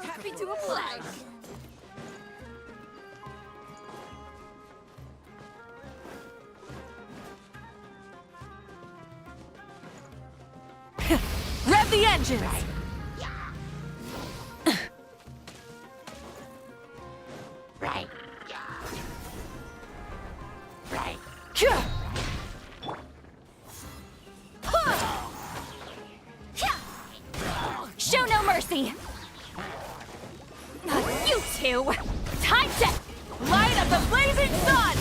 Happy to oblige. Rev the engines! Right. Right. Show no mercy! You two! Time to light up the blazing sun!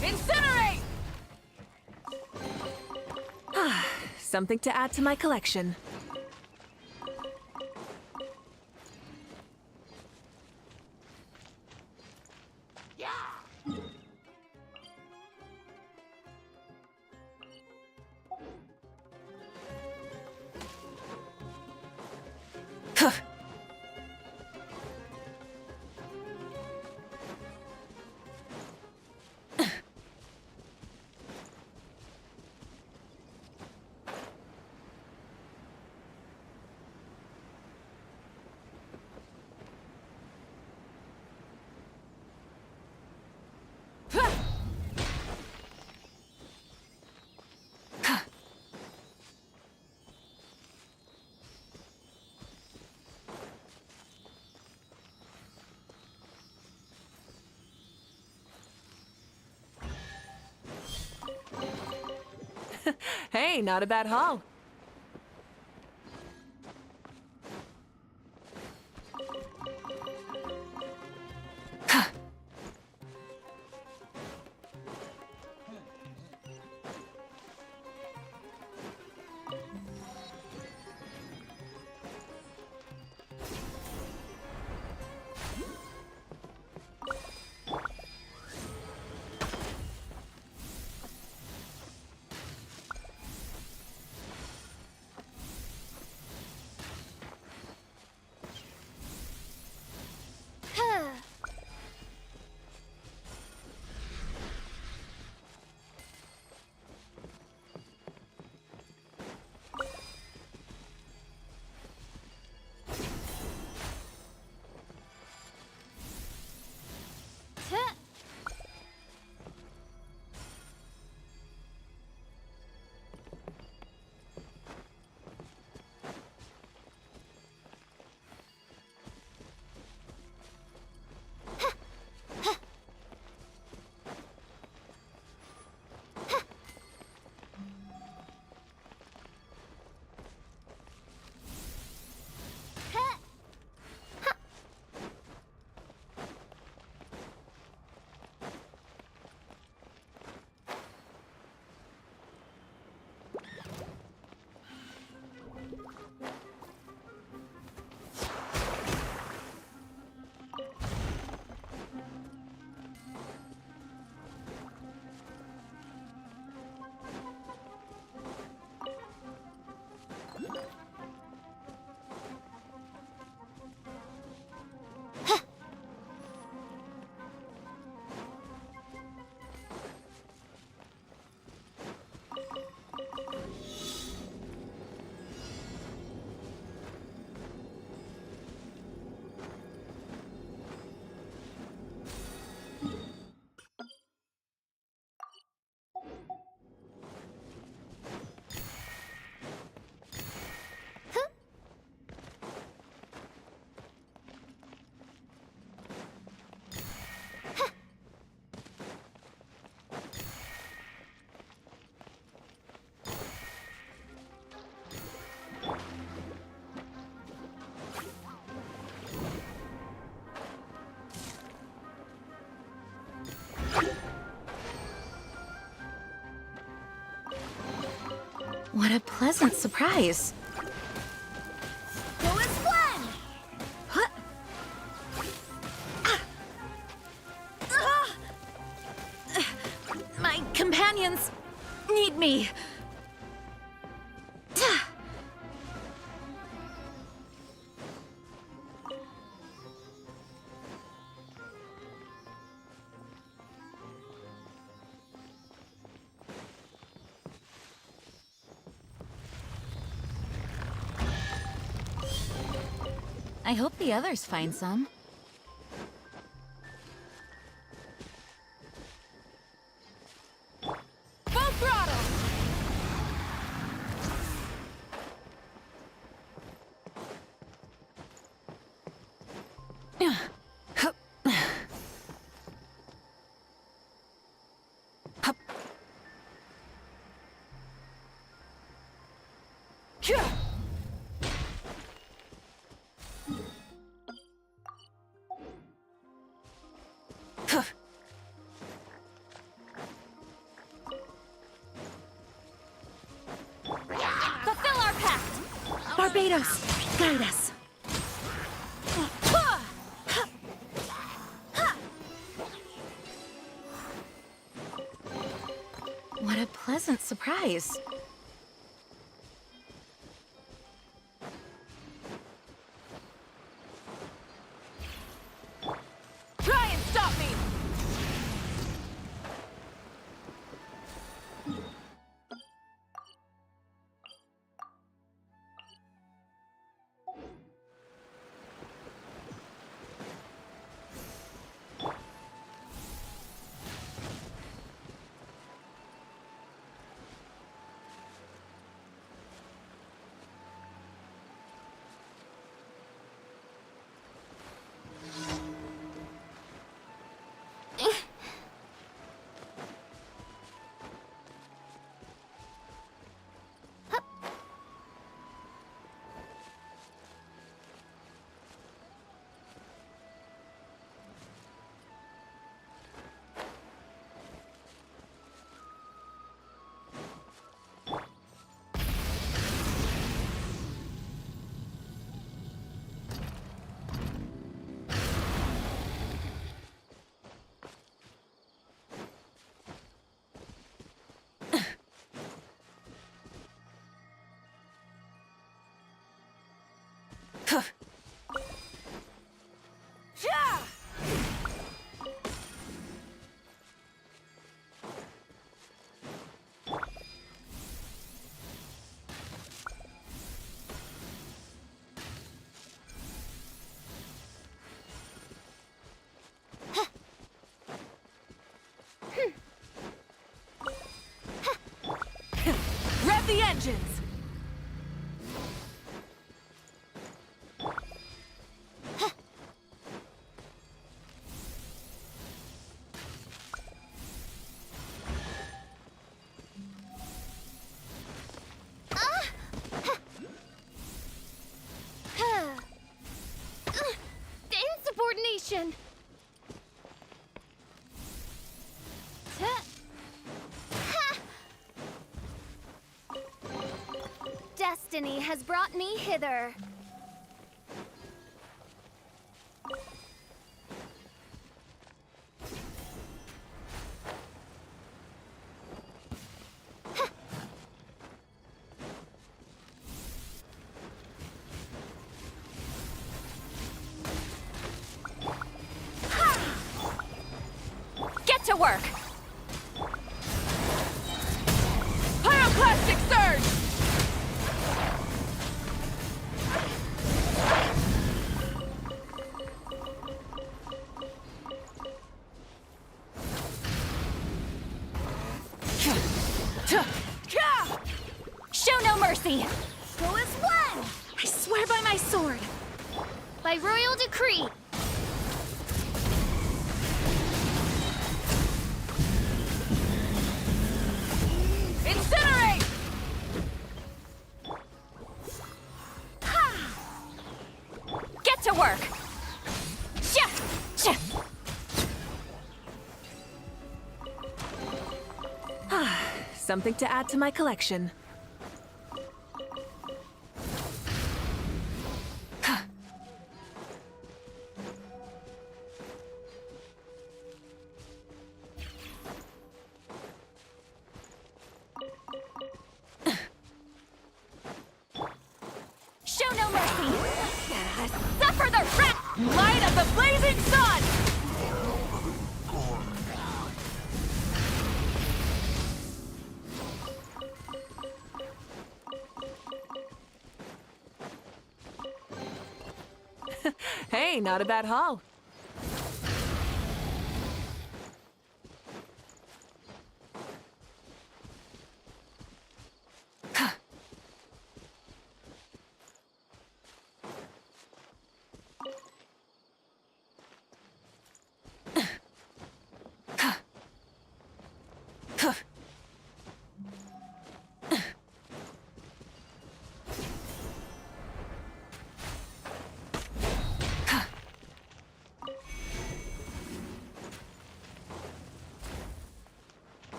Incinerate! Something to add to my collection. Hey, not a bad haul. What a pleasant surprise. Go as one! Huh? My companions need me. I hope the others find some. Full throttle! Fulfill our pact! Barbados, guide us. What a pleasant surprise. Try and stop me! Rev the engines! Insubordination! Destiny has brought me hither. Get to work! Pyroclastic surge! Show no mercy! Go as one! I swear by my sword! By royal decree! Incinerate! Get to work! Sha! Sha! Something to add to my collection. the blazing sun! Hey, not a bad haul.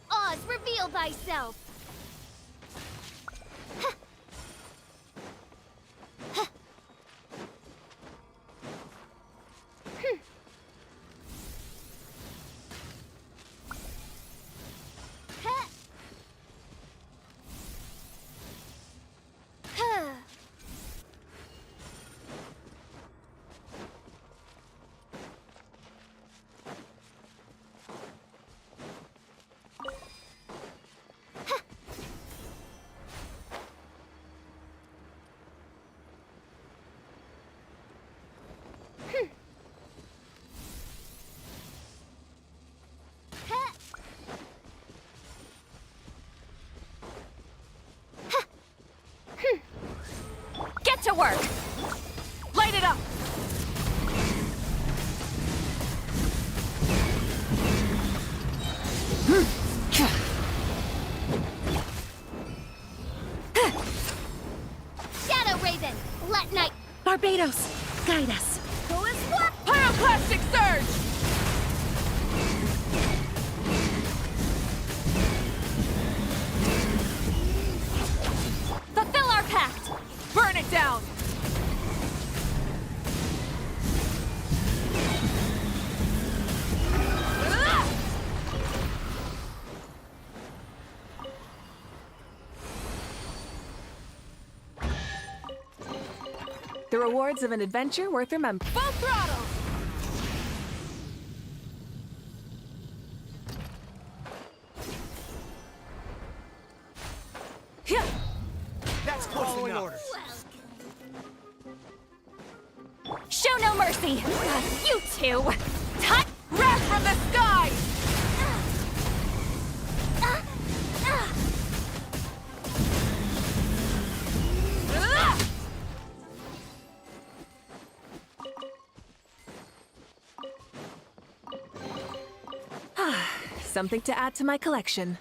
Oz, reveal thyself! Get to work! Light it up! Shadow Raven, let night Barbados, guide us. go as one! Pyroclastic surge! Fulfill our pact! Burn it down! The rewards of an adventure worth remembering. Full throttle! Yeah. That's close enough. Orders. Show no mercy! You two! Touch! Wrath from the sky! Something to add to my collection.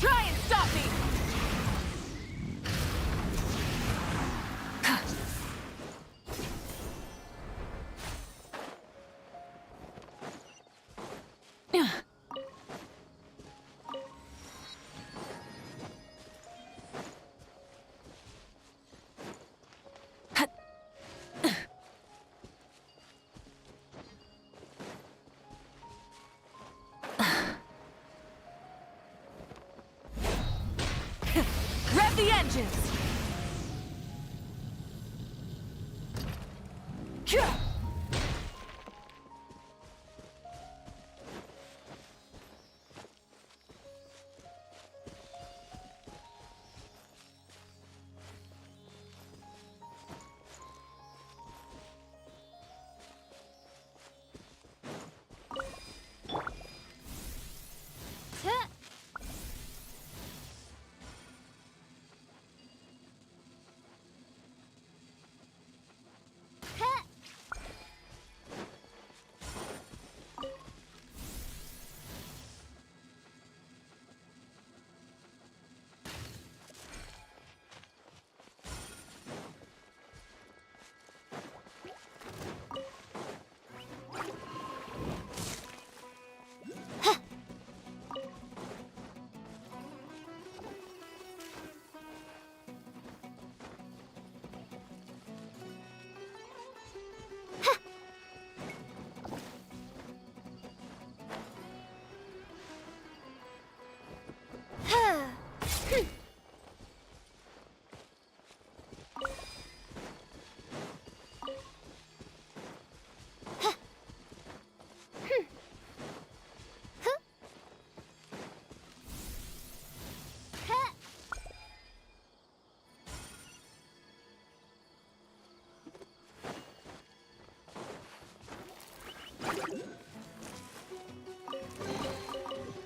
Try and stop me! Rev the engines! Yeah.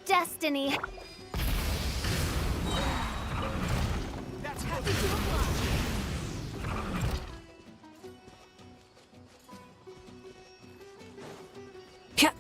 Destiny. That's Happy to apply. Pya.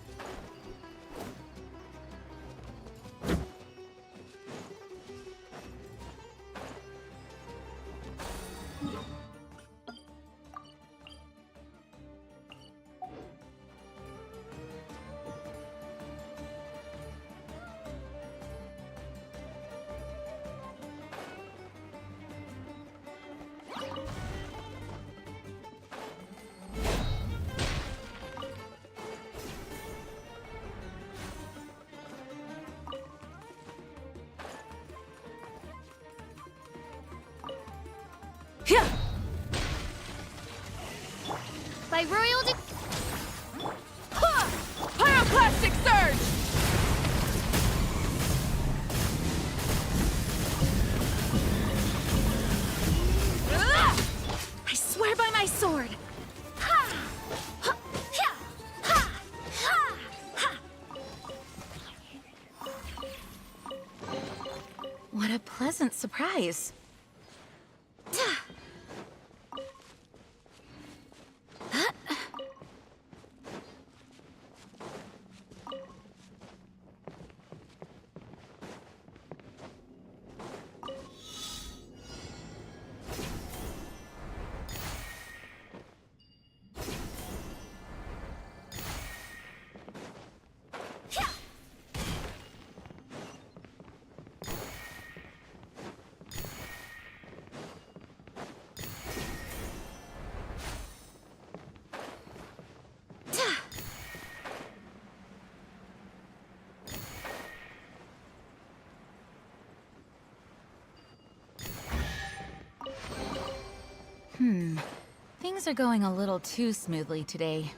Pya. By royal Ha! Pyroclastic surge! Ah! I swear by my sword. Ha! Ha! Hya! Ha! Ha! Ha! What a pleasant surprise. Things are going a little too smoothly today.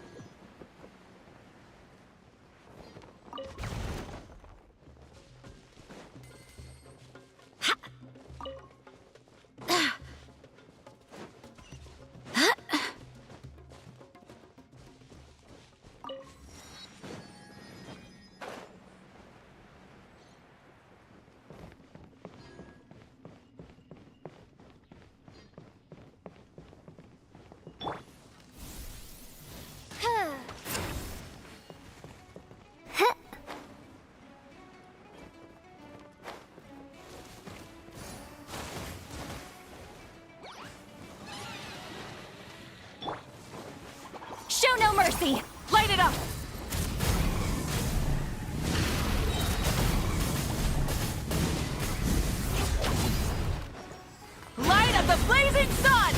Show no mercy. Light it up! Light of the blazing sun!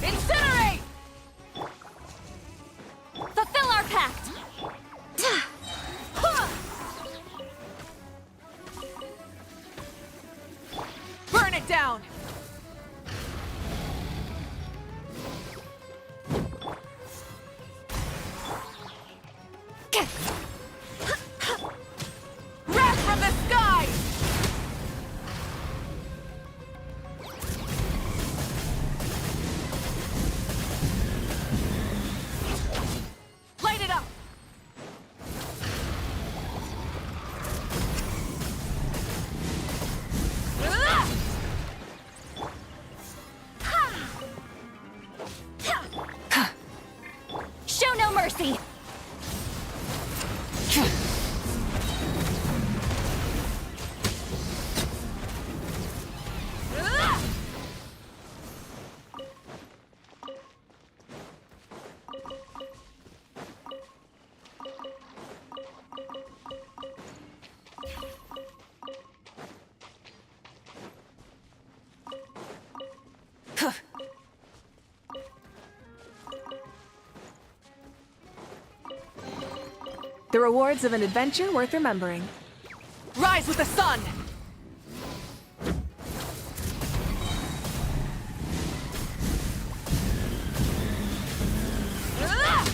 Incinerate! Fulfill our pact. Burn it down! Wrath from the sky! Light it up! Ah! Show no mercy. Ah! The rewards of an adventure worth remembering. Rise with the sun! Ah!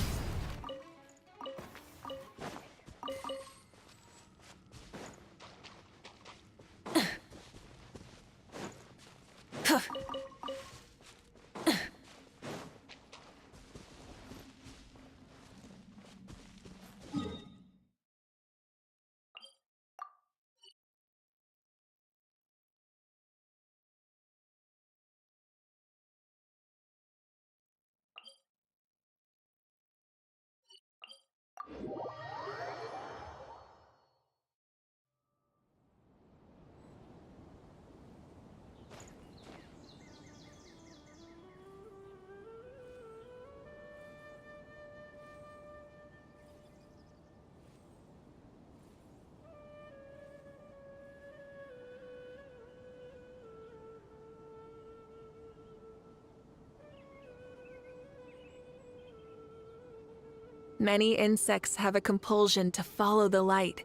Many insects have a compulsion to follow the light,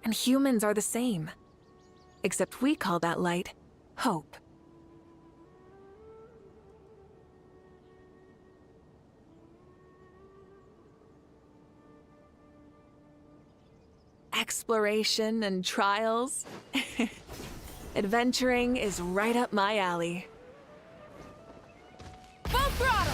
and humans are the same. Except we call that light hope. Exploration and trials. Adventuring is right up my alley. Full throttle!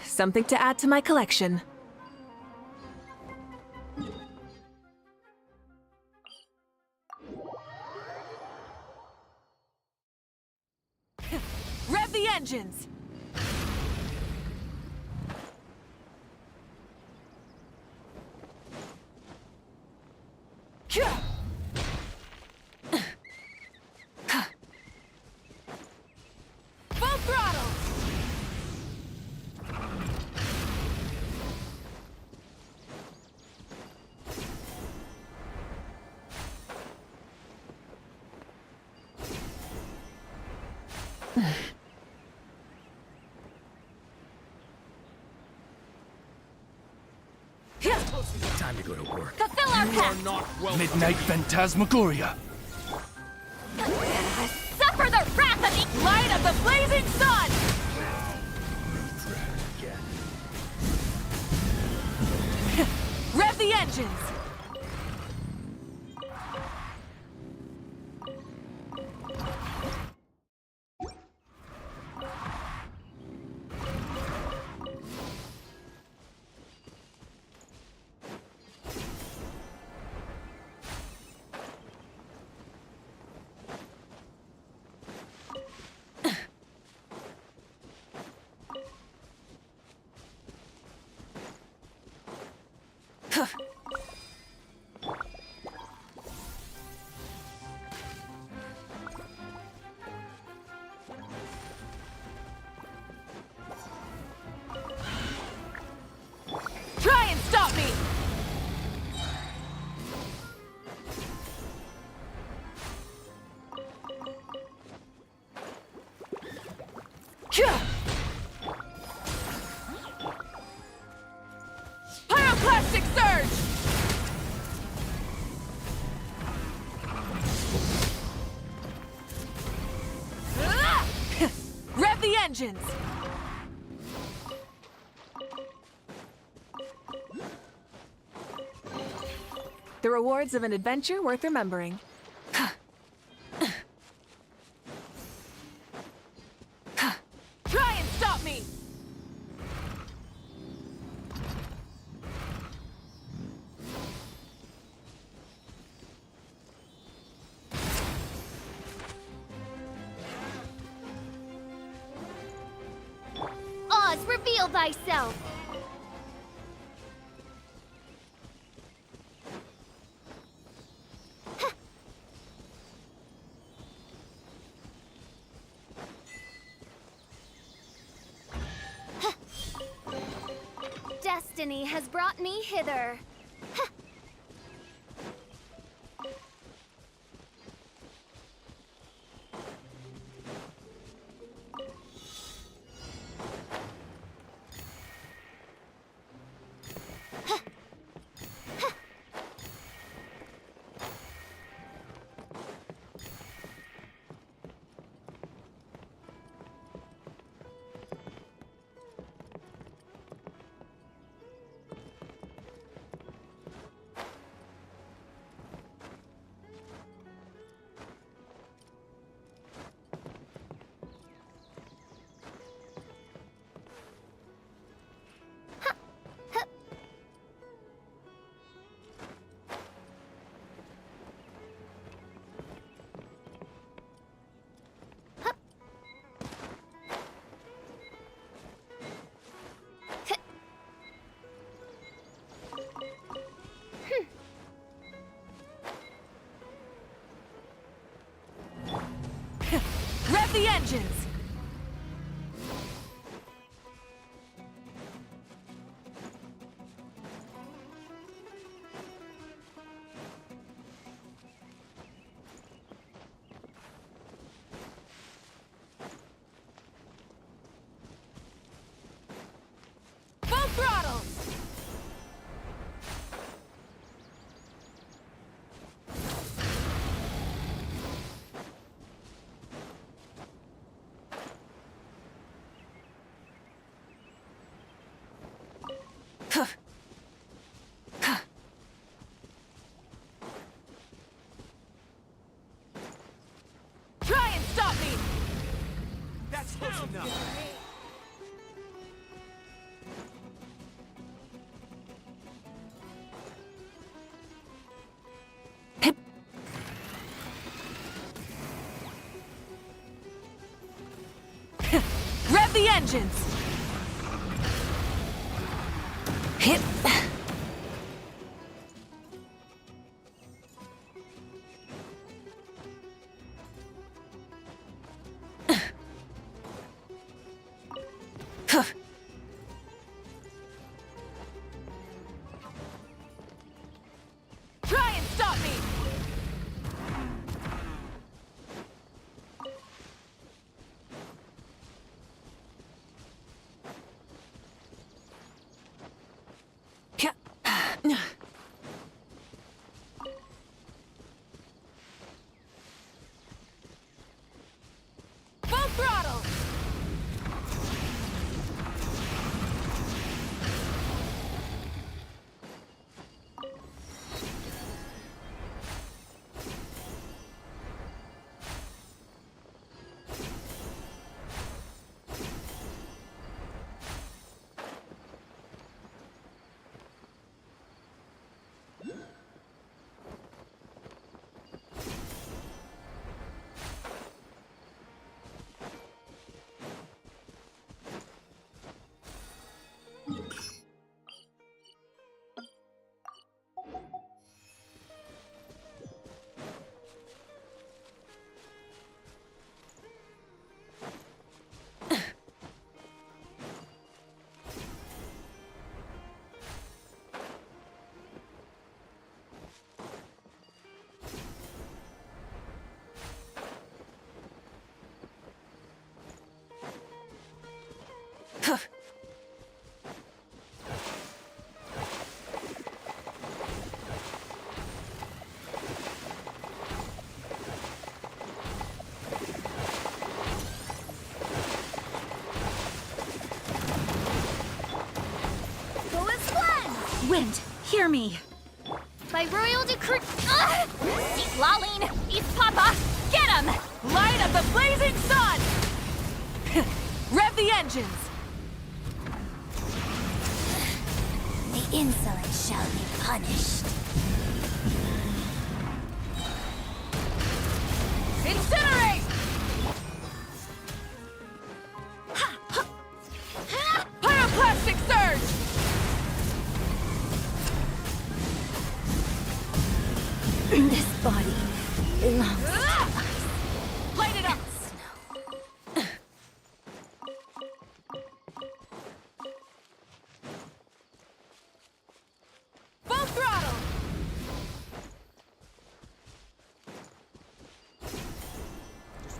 Something to add to my collection. Rev the engines! Full throttle! Time to go to work. Fulfill our You are pact! not welcome. Midnight Phantasmagoria. Suffer the wrath of the light of the blazing sun! Rev the engines! Try and stop me! Pyroclastic surge! Rev the engines! The rewards of an adventure worth remembering. Try and stop me! Oz, reveal thyself! destiny has brought me hither. Rev the engines! Full throttle! Try and stop me! That's close enough. Rev the engines! Hit. Try and stop me! Full throttle! Go as planned! Wind, hear me. By royal decree. Citlali, it's Papa! Get him! Light of the blazing sun! Rev the engines! The insolent shall be punished. Incinerate! Pyroclastic surge! This body belongs to us. Light it up!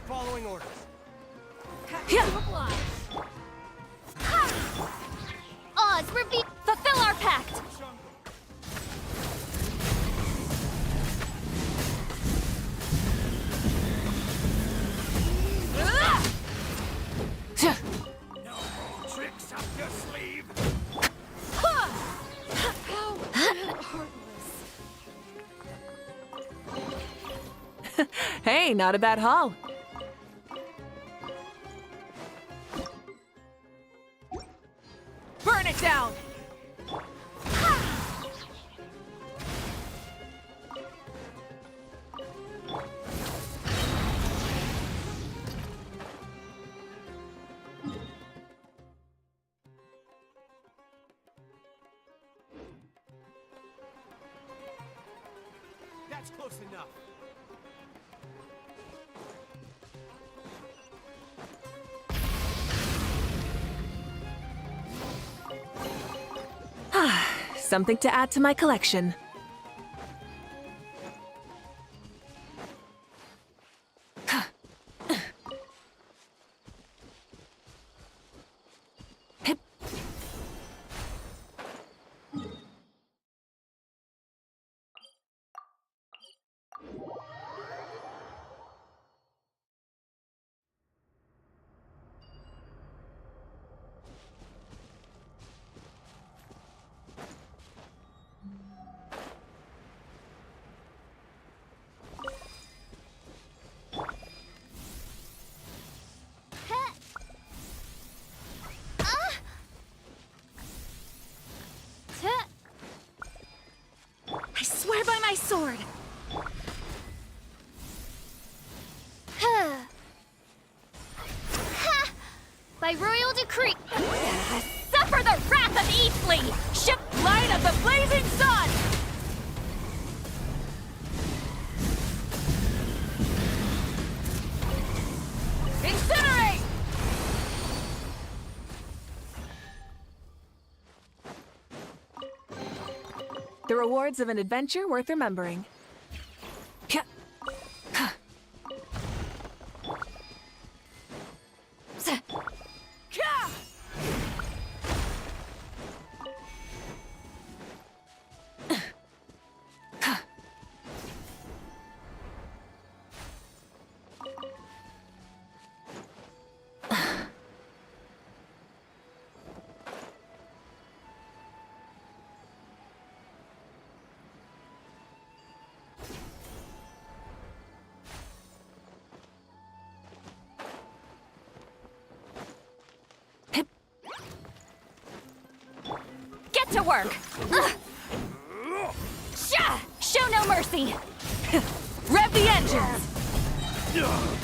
Following orders. Oz, fulfill our pact! Tricks up your sleeve. Hey, not a bad haul. Burn it down! That's close enough. Something to add to my collection. Hip. I swear by my sword! By royal decree! Suffer the wrath of Eastly! Ship light of the blazing sun! Incinerate! The rewards of an adventure worth remembering. Get to work! Show no mercy! Rev the engines!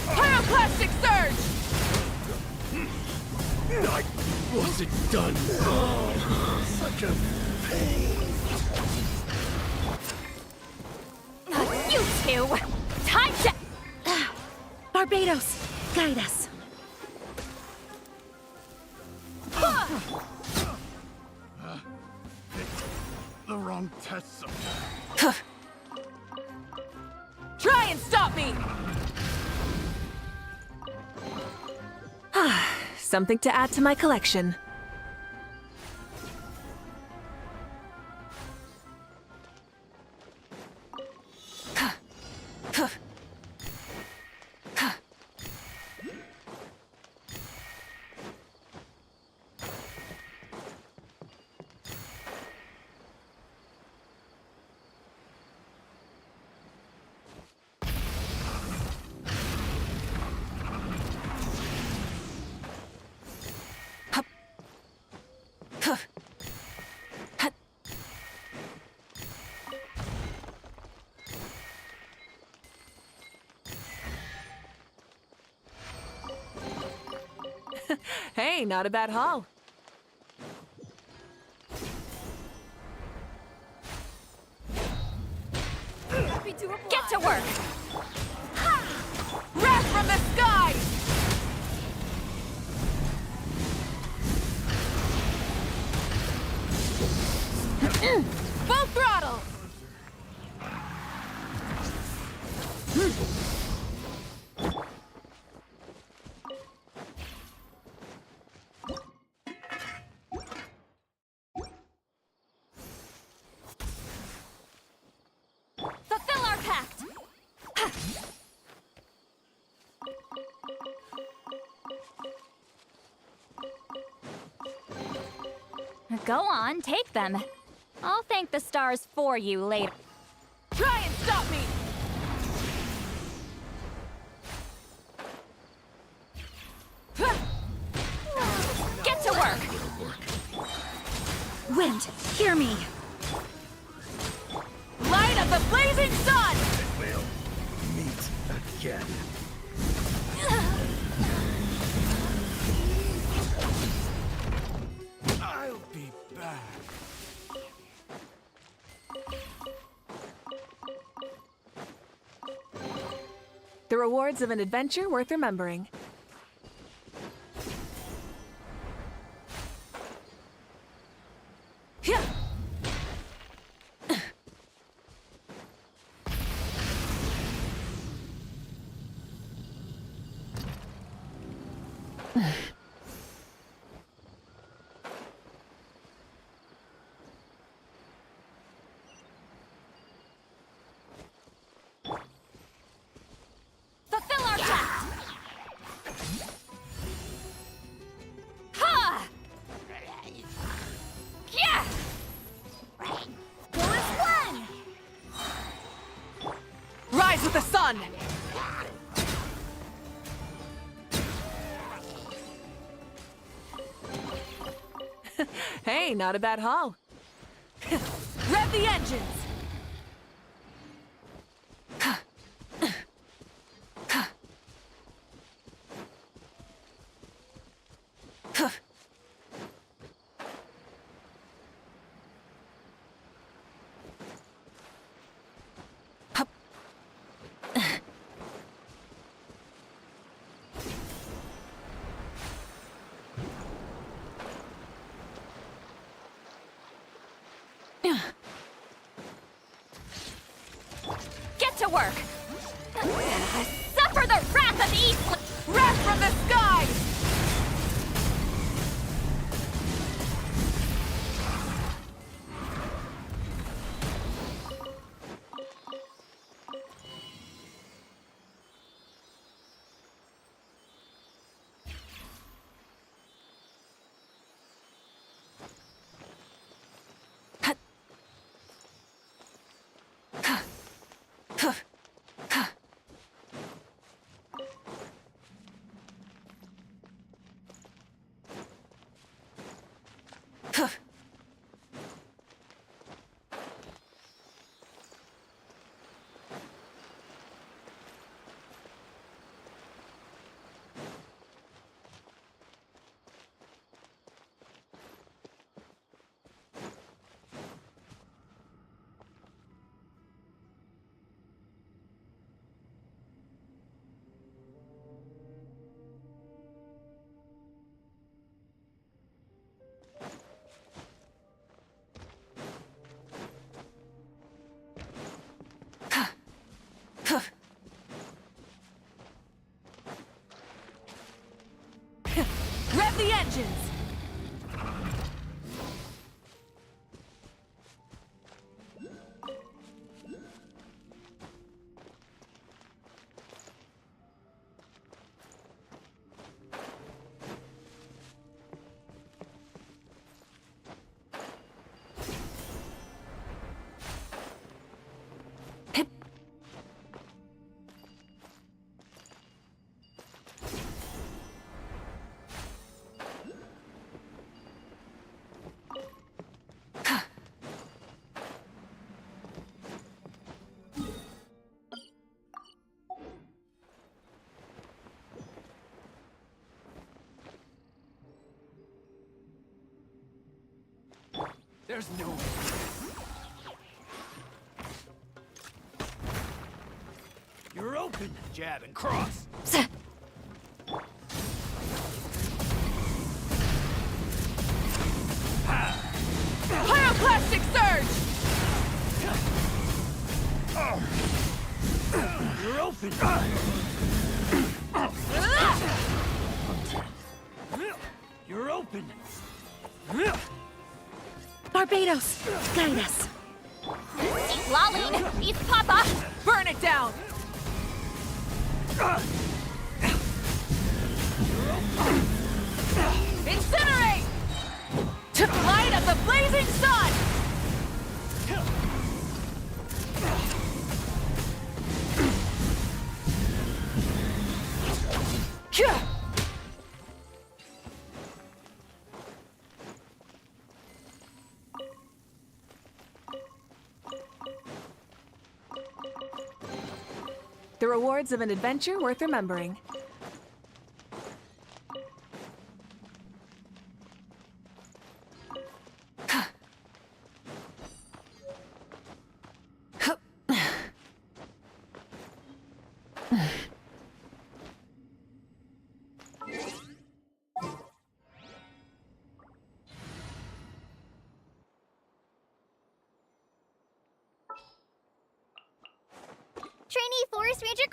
Pyroclastic surge! I wasn't done. Such a pain. You two! Time to... Barbados, guide us. The wrong test subject. Try and stop me! Something to add to my collection. Hey, not a bad haul. Get to work! Wrath from the sky! Full throttle! Go on, take them. I'll thank the stars for you later. Try and stop me! Get to work! Wind, hear me! Light of the blazing sun! We'll meet again. I'll be back. The rewards of an adventure worth remembering. Hyah! Fulfill our task! Ha! Yeah! Forest one! Rise with the sun! Hey, not a bad haul. Rev the engines! Get to work! Suffer the wrath of Eastland! Wrath from the skies! Rev the engines! There's no... You're open, jab and cross. Pyroclastic surge! You're open. You're open. Barbados, guide us. Citlali needs Papa! Burn it down! Incinerate! Light of the The rewards of an adventure worth remembering. Trainee Forest Ranger.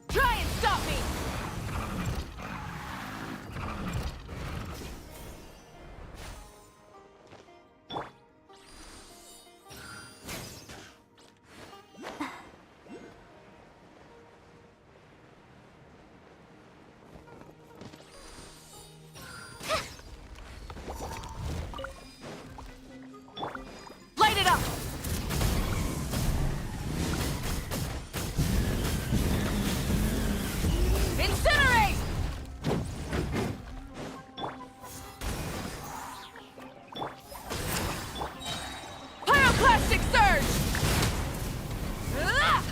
Try and stop me! Light it up! Incinerate! Pyroclastic surge! Ah!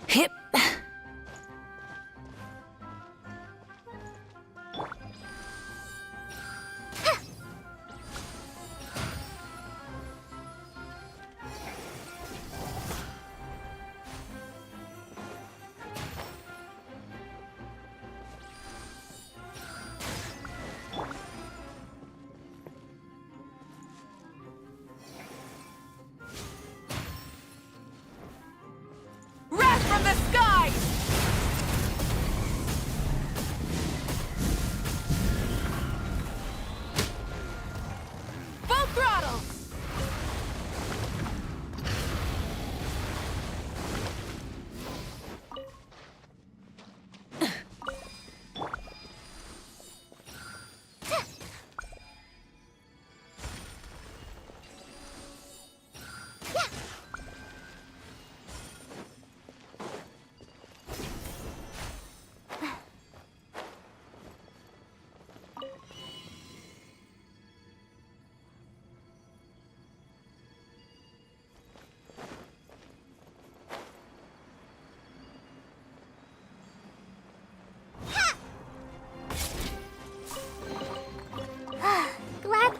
Hip. Wrath from the skies! Full throttle! Glad.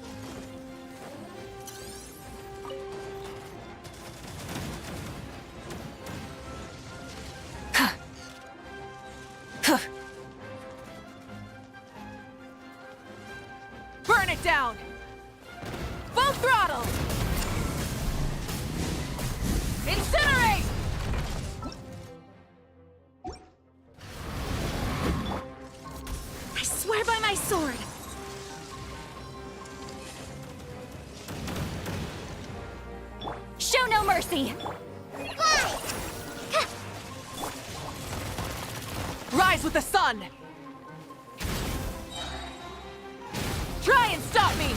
Burn it down! Full throttle! Incinerate! I swear by my sword. Show no mercy! Rise with the sun! Try and stop me!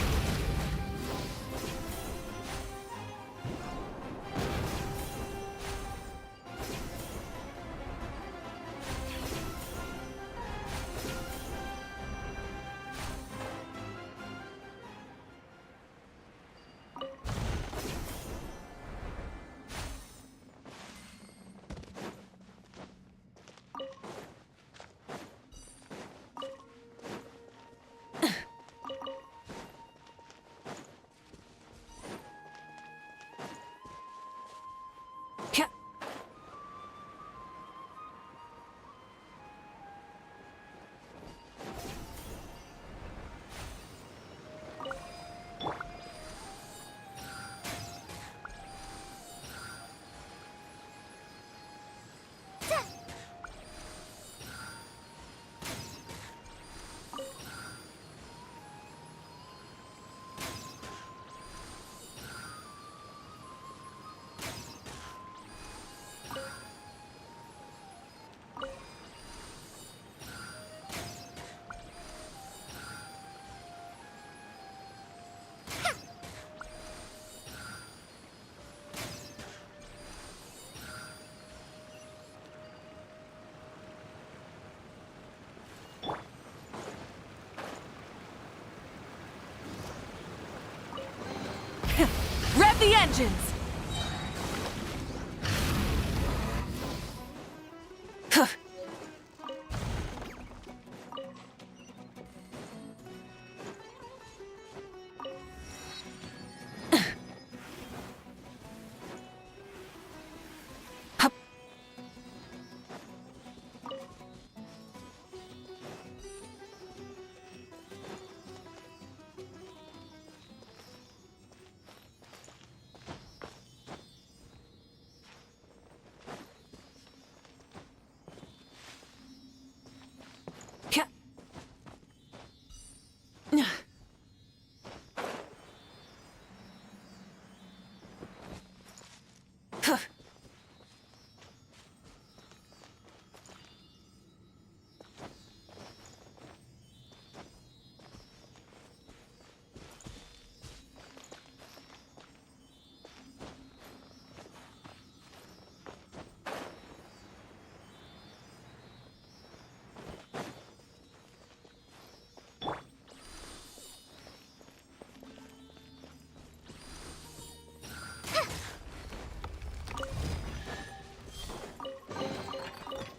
Rev the engines! Huh.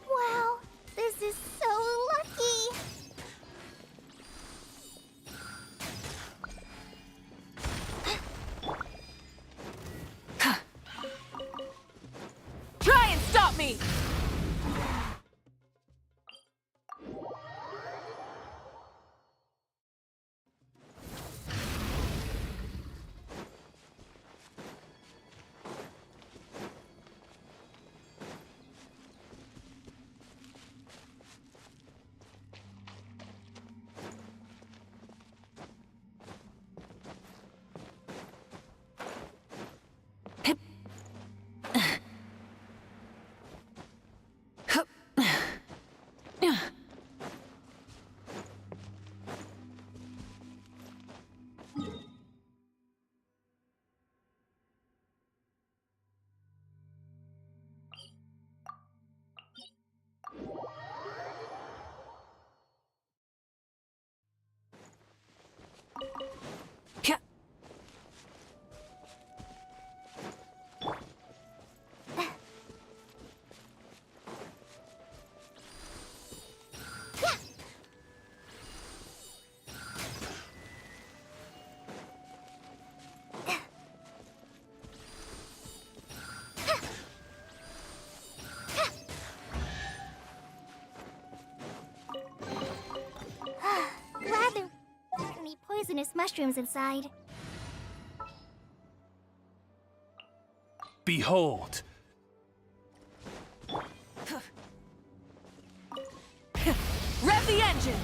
Wow, this is so lucky! Try and stop me! Glad there weren't any poisonous mushrooms inside. Behold! Rev the engines!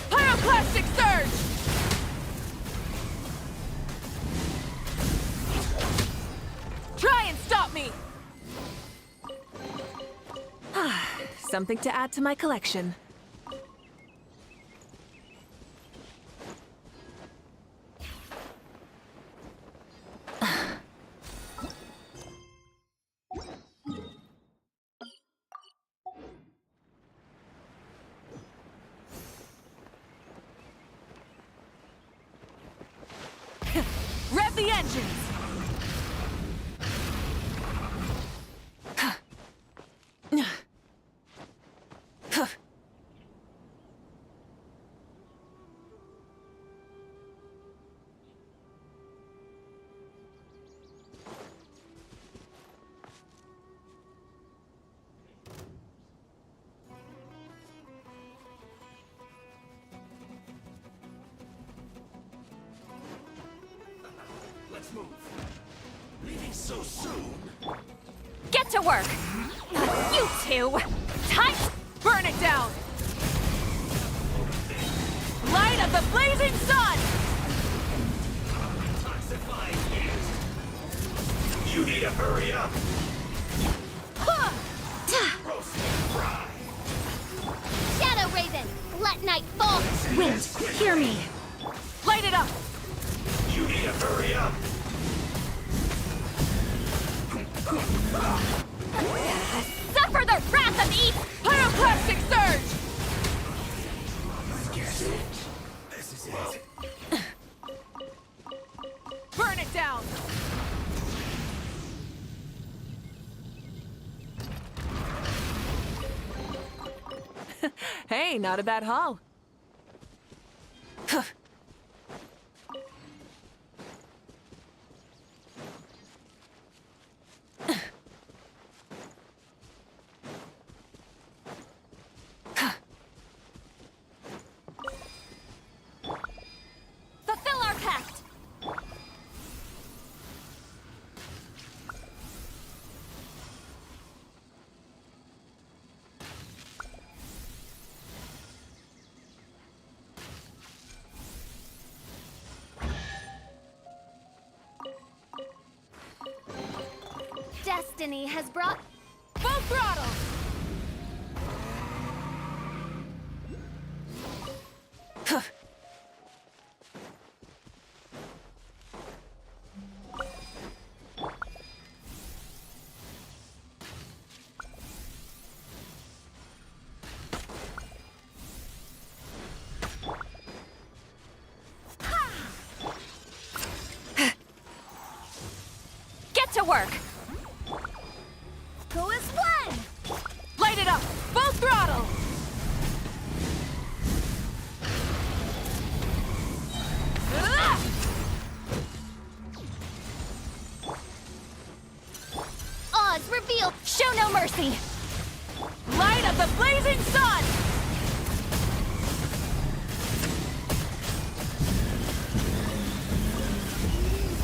Pyroclastic surge! Try and stop me! Something to add to my collection. Rev the engines! Let's move. Leaving so soon? Get to work! You two! Time to Burn it down! Light of the blazing sun! Toxifying heat. You need to hurry up. Roast and fry. Shadow Raven, let night fall! Wind, hear me! Light it up! You need to hurry up. Hey, not a bad haul. Fulfill our pact! Destiny has brought... Full throttle! Get to work! Go as one! Light it up! Full throttle! Ah! Oz revealed! Show no mercy! Light of the blazing sun!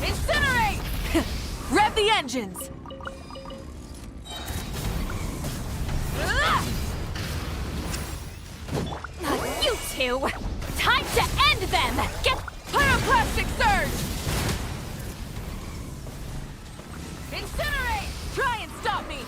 Incinerate! Rev the engines! Ah! You two! Time to end them! Get pyroclastic surge! Incinerate! Try and stop me!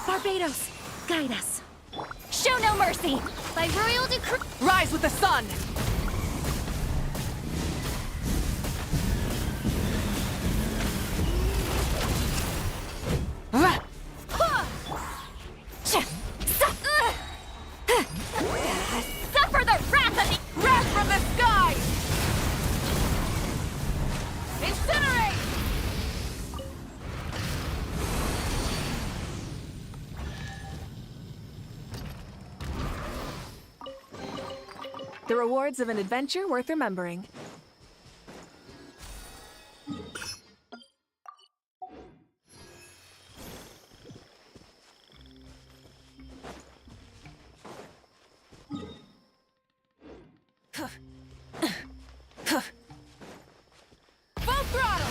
Barbados, guide us. Show no mercy! By royal decree... Rise with the sun! Suffer the wrath of the... Wrath from the sky! Incinerate! The rewards of an adventure worth remembering. Full throttle!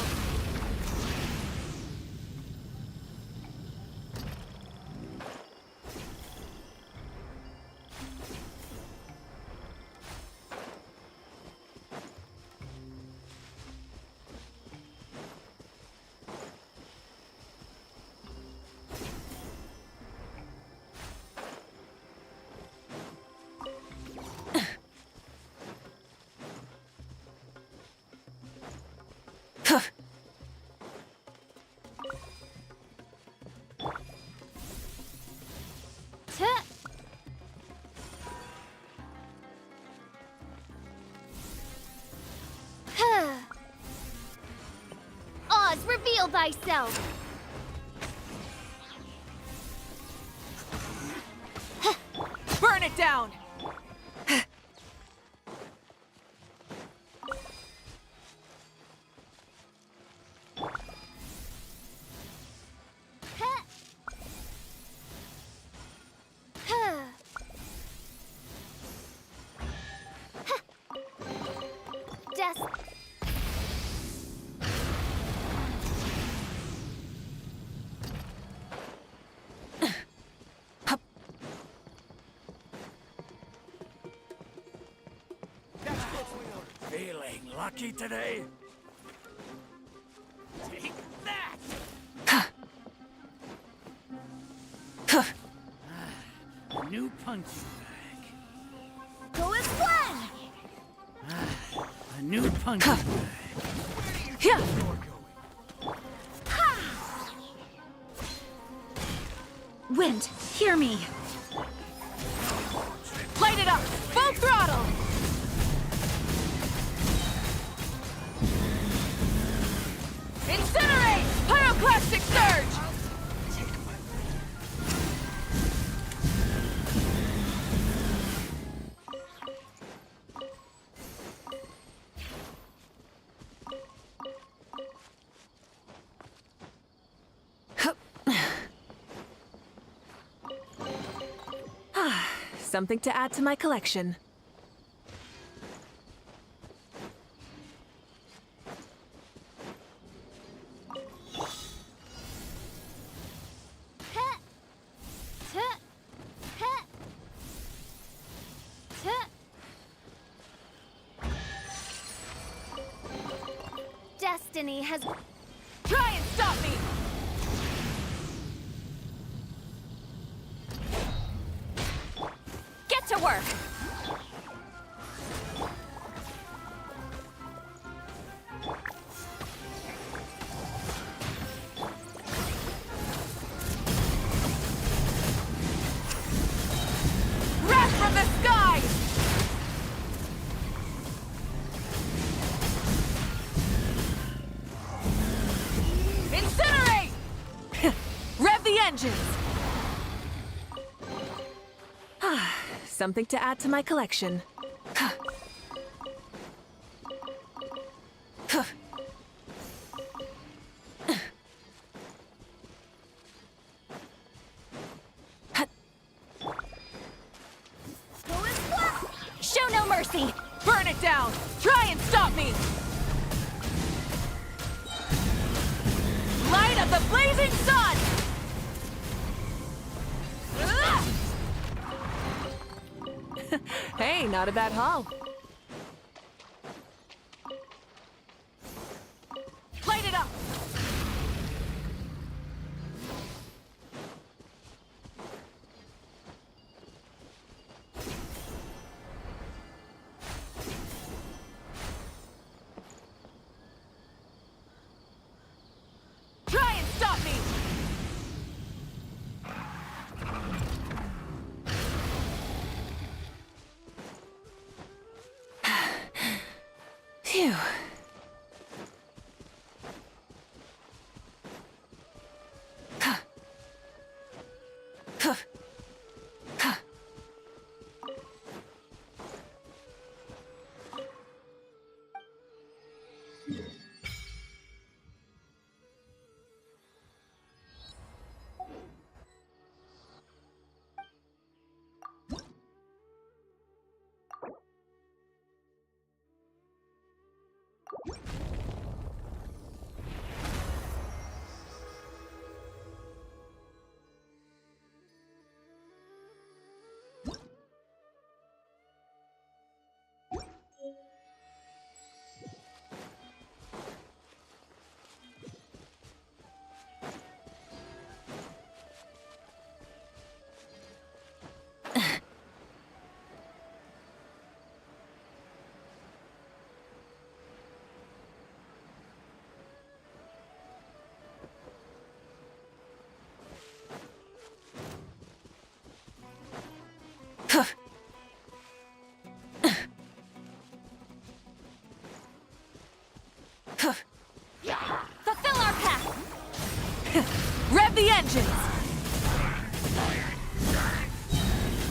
Oz, reveal thyself! Burn it down! Des... Feeling lucky today? Take that! new punching bag. Go as planned! A new punching bag. Yeah. Wind, hear me. Light it up! Full throttle! Incinerate! Pyroclastic surge! Something to add to my collection. Destiny has... Try and stop me! Get to work! Wrath from the sky! Incinerate! Rev the engines! Something to add to my collection. Show no mercy! Burn it down! Try and stop me! Light of the blazing sun! Hey, not a bad haul. Light it up! Try and stop me! Phew. Fulfill our path! Rev the engines!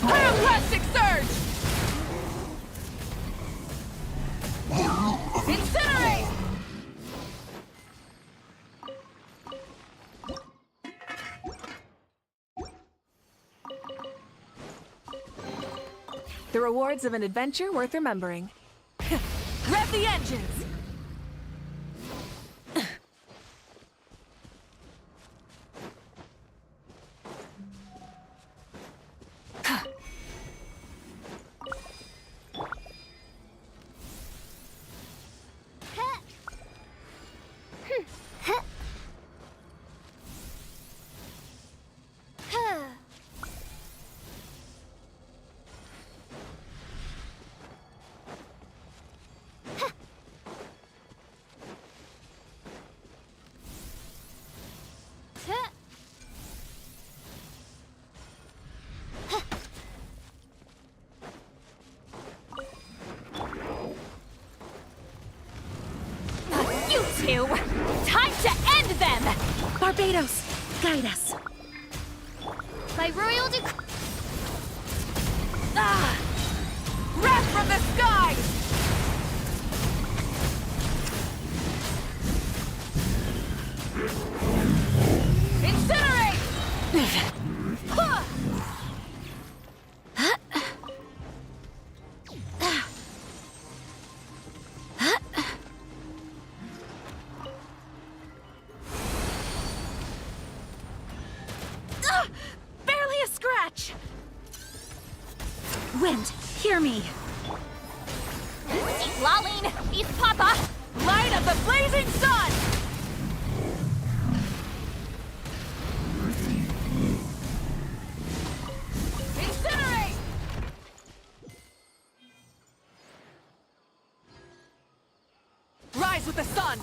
Pyroclastic surge! Incinerate! The rewards of an adventure worth remembering. Rev the engines! you! Time to end them! Barbados, guide us. By royal decree. Ah! Wrath from the sky! Incinerate! Huh! Barely a scratch! Wind, hear me. Citlali! East Papa! Light of the blazing sun! Incinerate! Rise with the sun!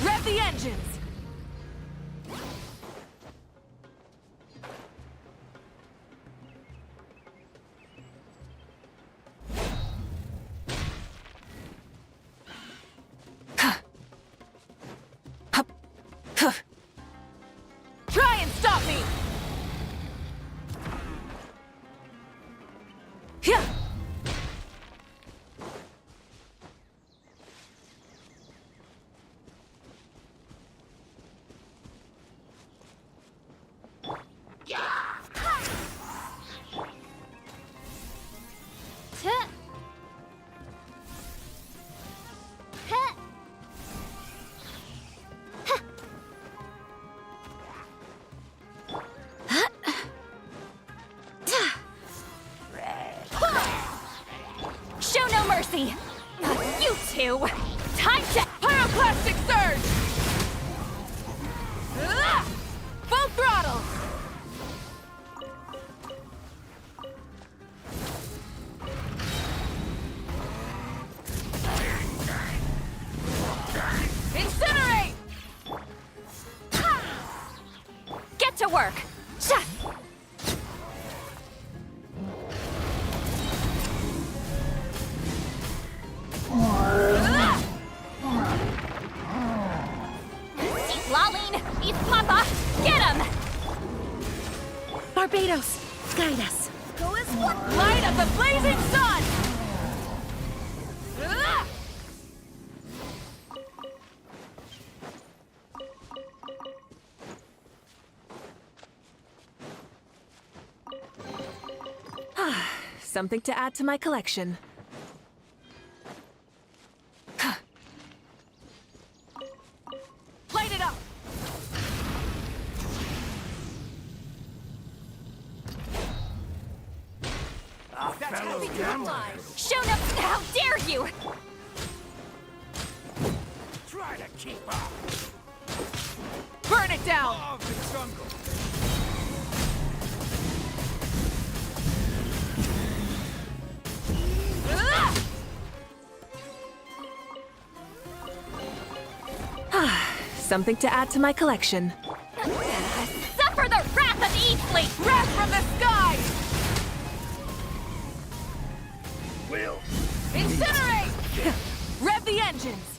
Rev the engines! Try and stop me! Yeah. Show no mercy! You two! Time to Pyroclastic surge! Full throttle! Incinerate! get to work! Sha! Citlali! He's Papa! Get him! Barbados, guide us. Go as one. Light of the blazing sun! Something to add to my collection. Light it up! That's how we get Show no... How dare you! Try to keep up. Burn it down! Of the jungle. Something to add to my collection. Suffer the wrath of Eastly! Wrath from the sky! Will. Incinerate! Rev the engines!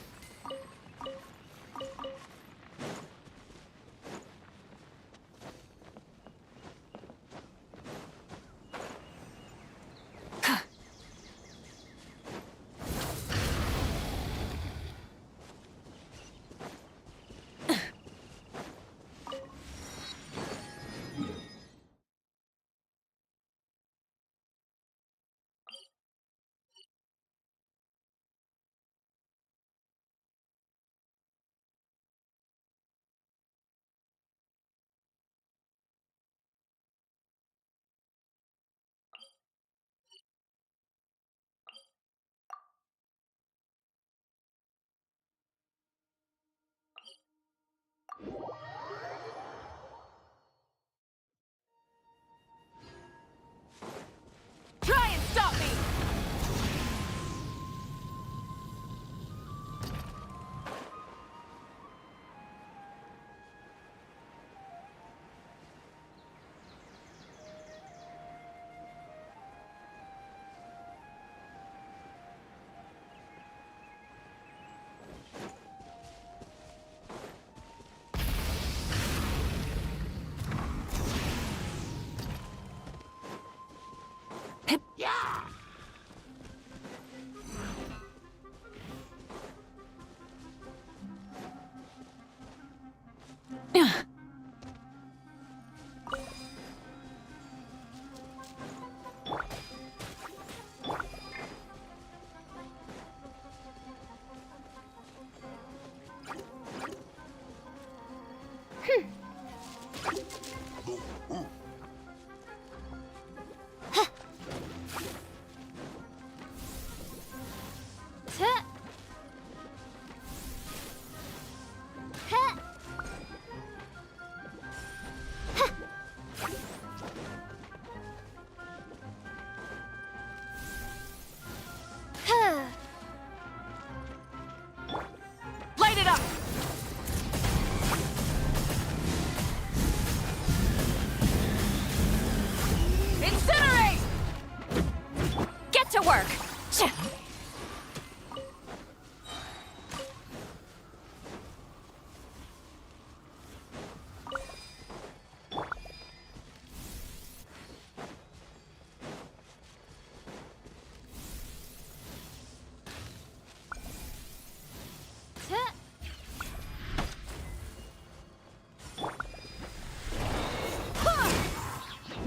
to work!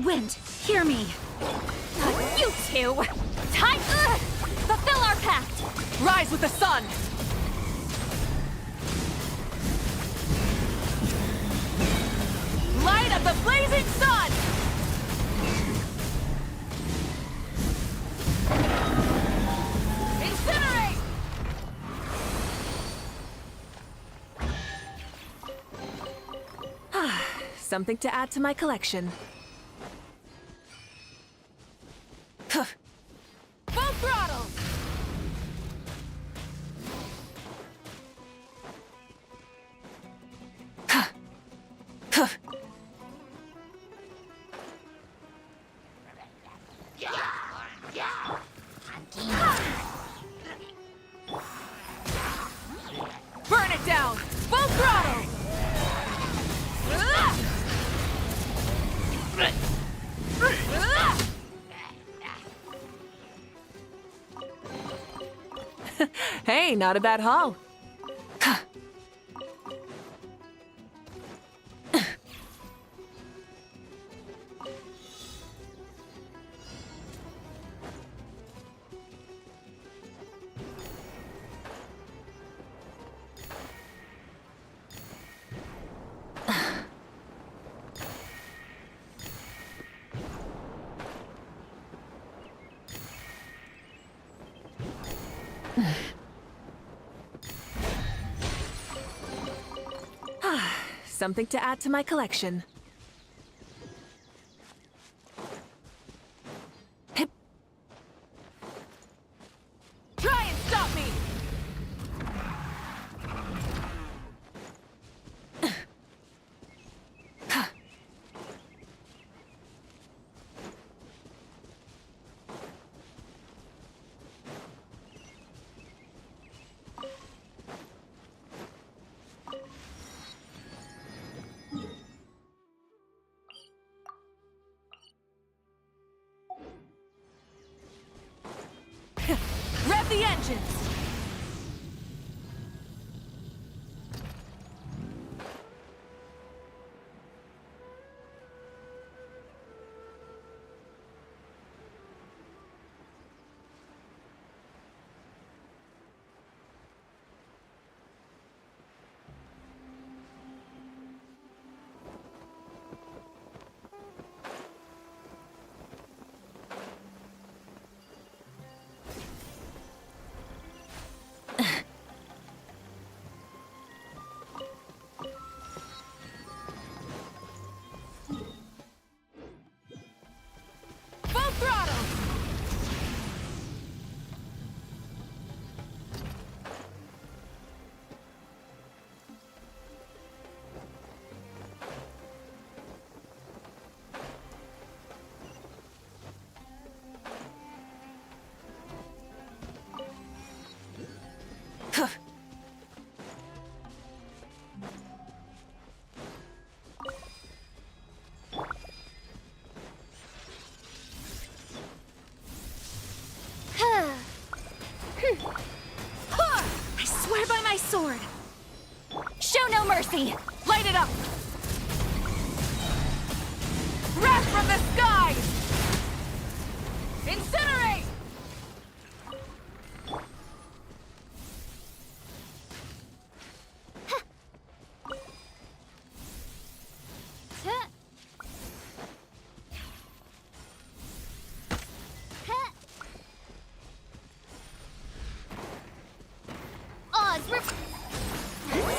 Wind, hear me. You two! Time! Fulfill our pact! Rise with the sun! Light of the blazing sun! Incinerate! Something to add to my collection. Full throttle! Burn it down! Full throttle! Hey, not a bad haul. Something to add to my collection. Hip. Try and stop me! Rev the engines! Full throttle! I swear by my sword. Show no mercy! Light it up! Wrath from the skies! Incinerate!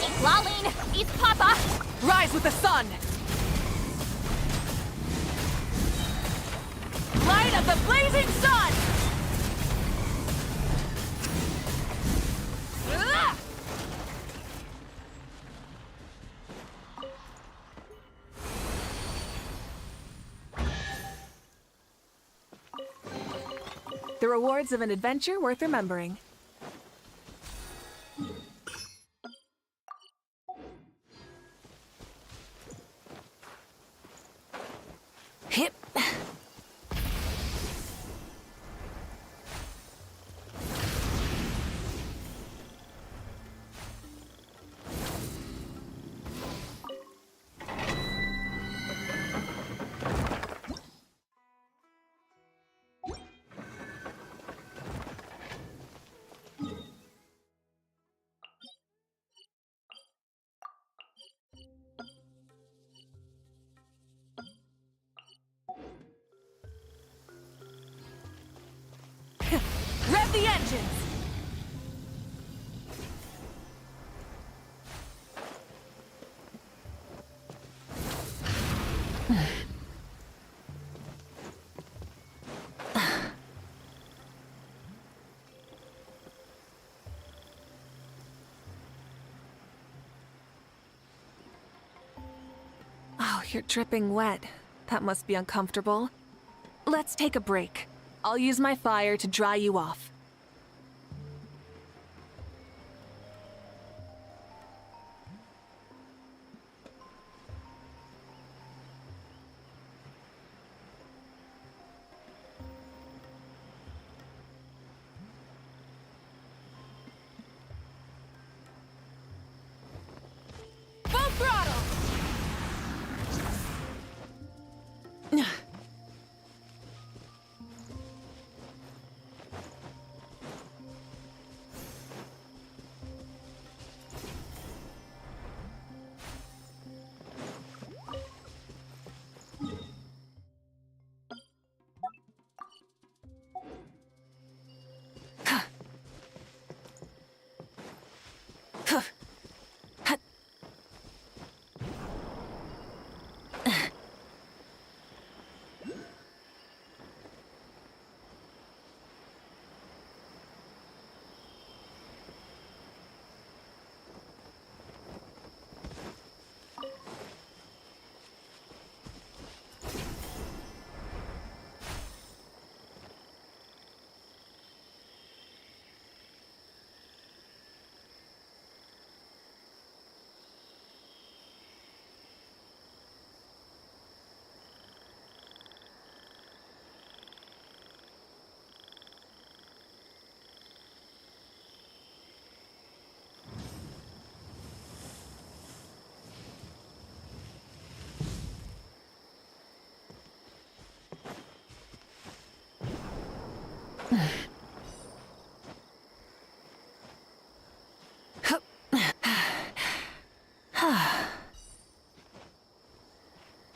Citlali! Eat Papa! Rise with the sun! Light of the blazing sun! The rewards of an adventure worth remembering. Hip. Rev the engines! Oh, you're dripping wet. That must be uncomfortable. Let's take a break. I'll use my fire to dry you off. Full throttle!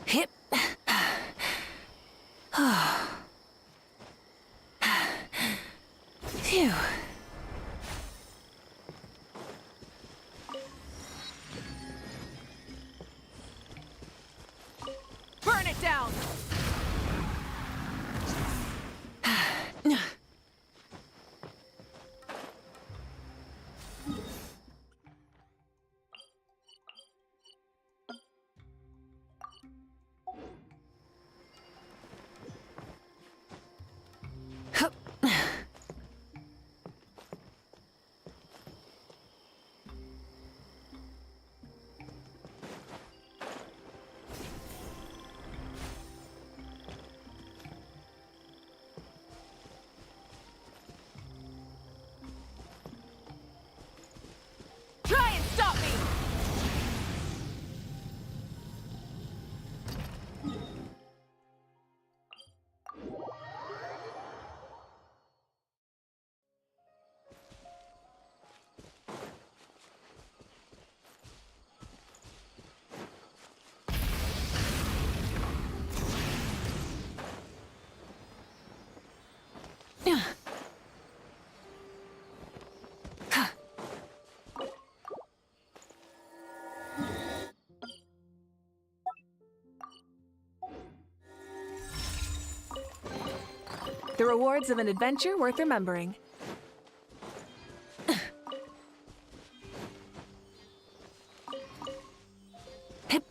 Hip. Phew. Burn it down! Try and stop me! The rewards of an adventure worth remembering. Hip.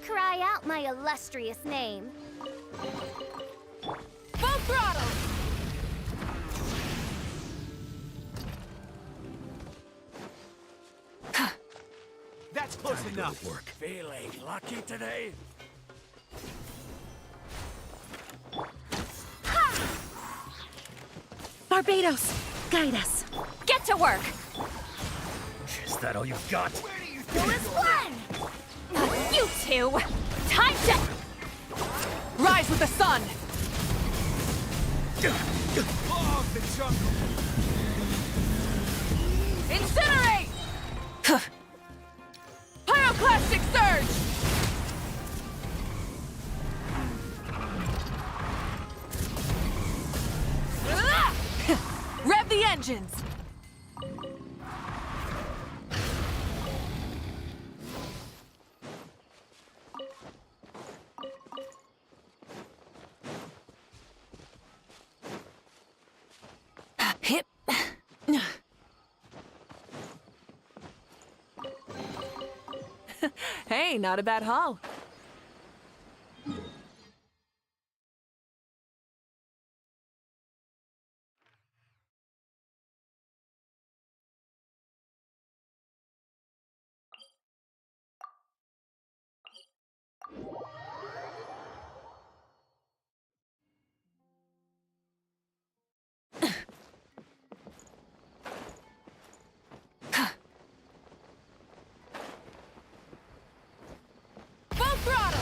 Cry out my illustrious name. Full throttle! That's close enough. Work. Feeling lucky today? Barbados, guide us. Get to work! Is that all you've got? Bonus one! You two! Time to... Rise with the sun! Log the jungle. Incinerate! Pyroclastic surge! Rev the engines! Hip. Hey, not a bad haul. Full throttle!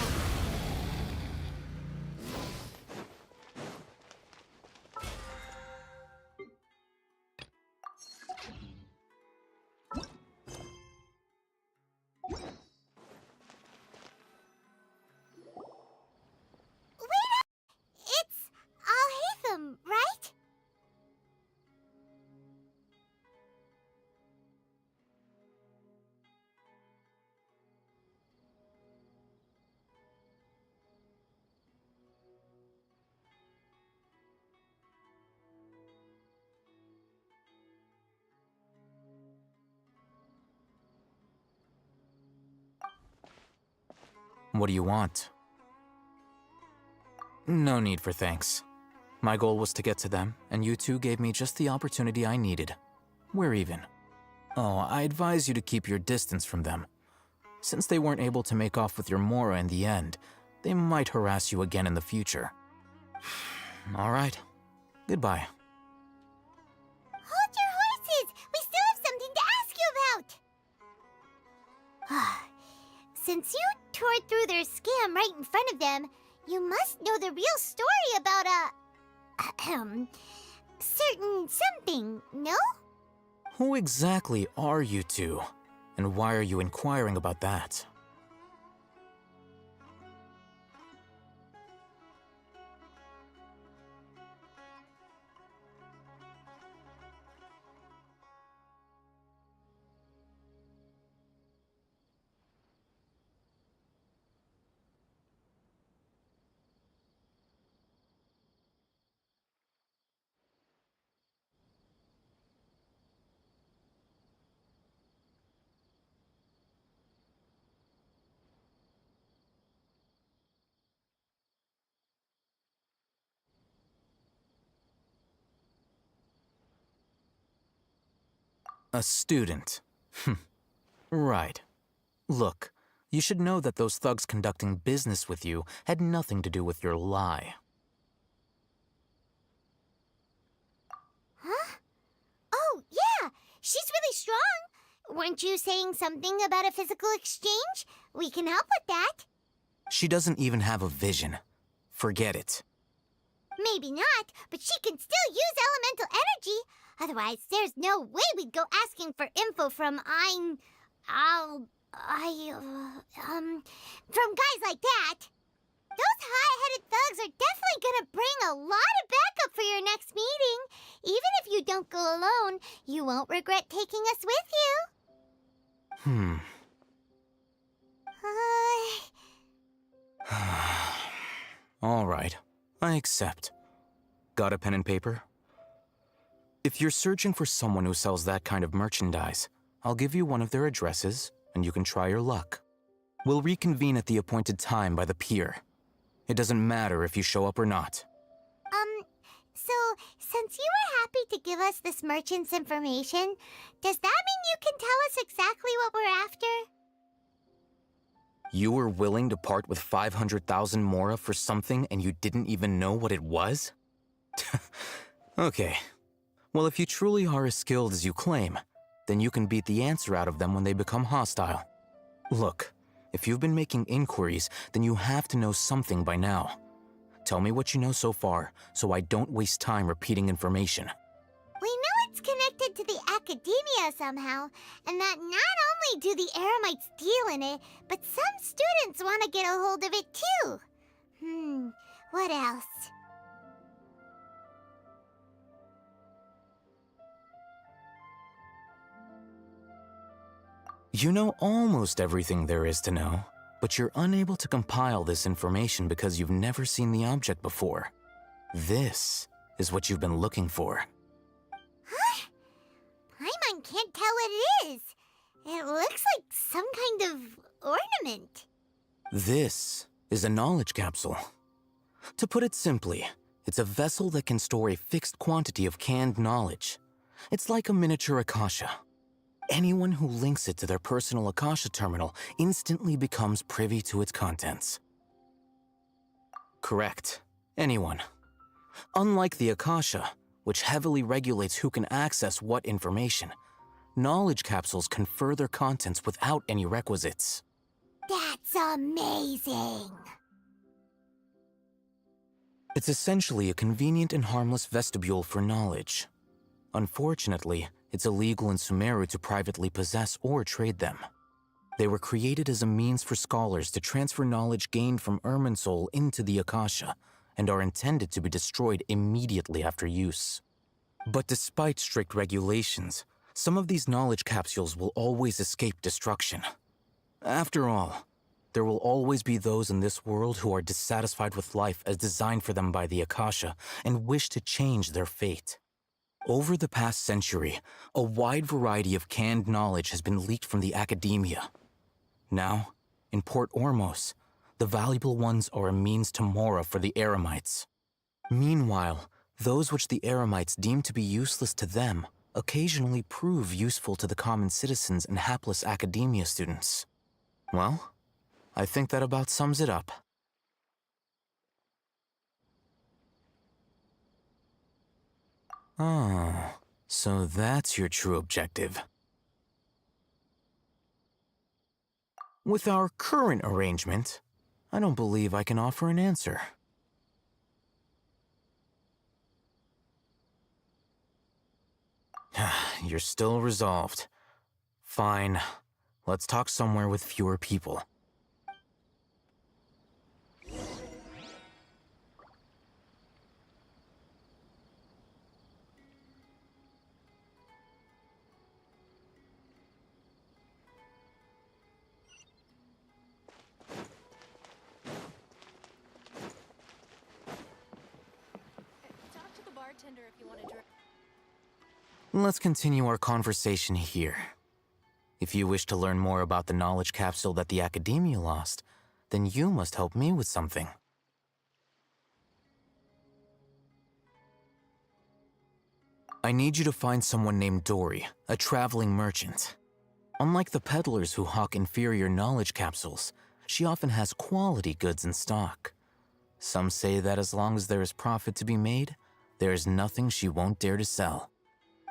It's Al-Haytham, right? What do you want? No need for thanks. My goal was to get to them, and you two gave me just the opportunity I needed. We're even. Oh, I advise you to keep your distance from them. Since they weren't able to make off with your Mora in the end, they might harass you again in the future. All right. Goodbye. Hold your horses! We still have something to ask you about! Since you tore through their scam right in front of them, you must know the real story about certain something, no? Who exactly are you two? And why are you inquiring about that? A student. Right. Look, you should know that those thugs conducting business with you had nothing to do with your lie. Huh? Oh, yeah! She's really strong! Weren't you saying something about a physical exchange? We can help with that. She doesn't even have a vision. Forget it. Maybe not, but she can still use elemental energy. Otherwise, there's no way we'd go asking for info from from guys like that. Those hot-headed thugs are definitely gonna bring a lot of backup for your next meeting. Even if you don't go alone, you won't regret taking us with you. All right, I accept. Got a pen and paper? If you're searching for someone who sells that kind of merchandise, I'll give you one of their addresses, and you can try your luck. We'll reconvene at the appointed time by the pier. It doesn't matter if you show up or not. So, since you were happy to give us this merchant's information, does that mean you can tell us exactly what we're after? You were willing to part with 500,000 mora for something and you didn't even know what it was? Okay. Well, if you truly are as skilled as you claim, then you can beat the answer out of them when they become hostile. Look, if you've been making inquiries, then you have to know something by now. Tell me what you know so far, so I don't waste time repeating information. We know it's connected to the academia somehow, and that not only do the Eremites deal in it, but some students want to get a hold of it too. What else? You know almost everything there is to know, but you're unable to compile this information because you've never seen the object before. This is what you've been looking for. Huh? Paimon can't tell what it is. It looks like some kind of ornament. This is a knowledge capsule. To put it simply, it's a vessel that can store a fixed quantity of canned knowledge. It's like a miniature Akasha. Anyone who links it to their personal Akasha terminal instantly becomes privy to its contents. Correct. Anyone. Unlike the Akasha, which heavily regulates who can access what information, knowledge capsules confer their contents without any requisites. That's amazing! It's essentially a convenient and harmless vestibule for knowledge. Unfortunately, it's illegal in Sumeru to privately possess or trade them. They were created as a means for scholars to transfer knowledge gained from Irminsul into the Akasha, and are intended to be destroyed immediately after use. But despite strict regulations, some of these knowledge capsules will always escape destruction. After all, there will always be those in this world who are dissatisfied with life as designed for them by the Akasha and wish to change their fate. Over the past century, a wide variety of canned knowledge has been leaked from the academia. Now, in Port Ormos, the valuable ones are a means to mora for the Eremites. Meanwhile, those which the Eremites deem to be useless to them occasionally prove useful to the common citizens and hapless academia students. Well, I think that about sums it up. Oh, so that's your true objective. With our current arrangement, I don't believe I can offer an answer. You're still resolved. Fine. Let's talk somewhere with fewer people. Talk to the bartender if you want to drink. Let's continue our conversation here. If you wish to learn more about the knowledge capsule that the Academia lost, then you must help me with something. I need you to find someone named Dory, a traveling merchant. Unlike the peddlers who hawk inferior knowledge capsules, she often has quality goods in stock. Some say that as long as there is profit to be made, there is nothing she won't dare to sell.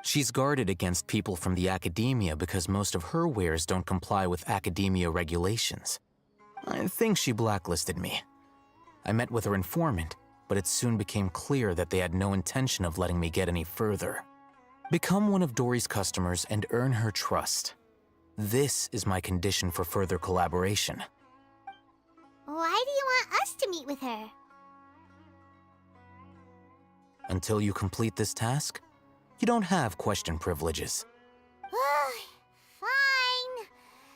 She's guarded against people from the academia because most of her wares don't comply with academia regulations. I think she blacklisted me. I met with her informant, but it soon became clear that they had no intention of letting me get any further. Become one of Dory's customers and earn her trust. This is my condition for further collaboration. Why do you want us to meet with her? Until you complete this task, you don't have question privileges. Fine.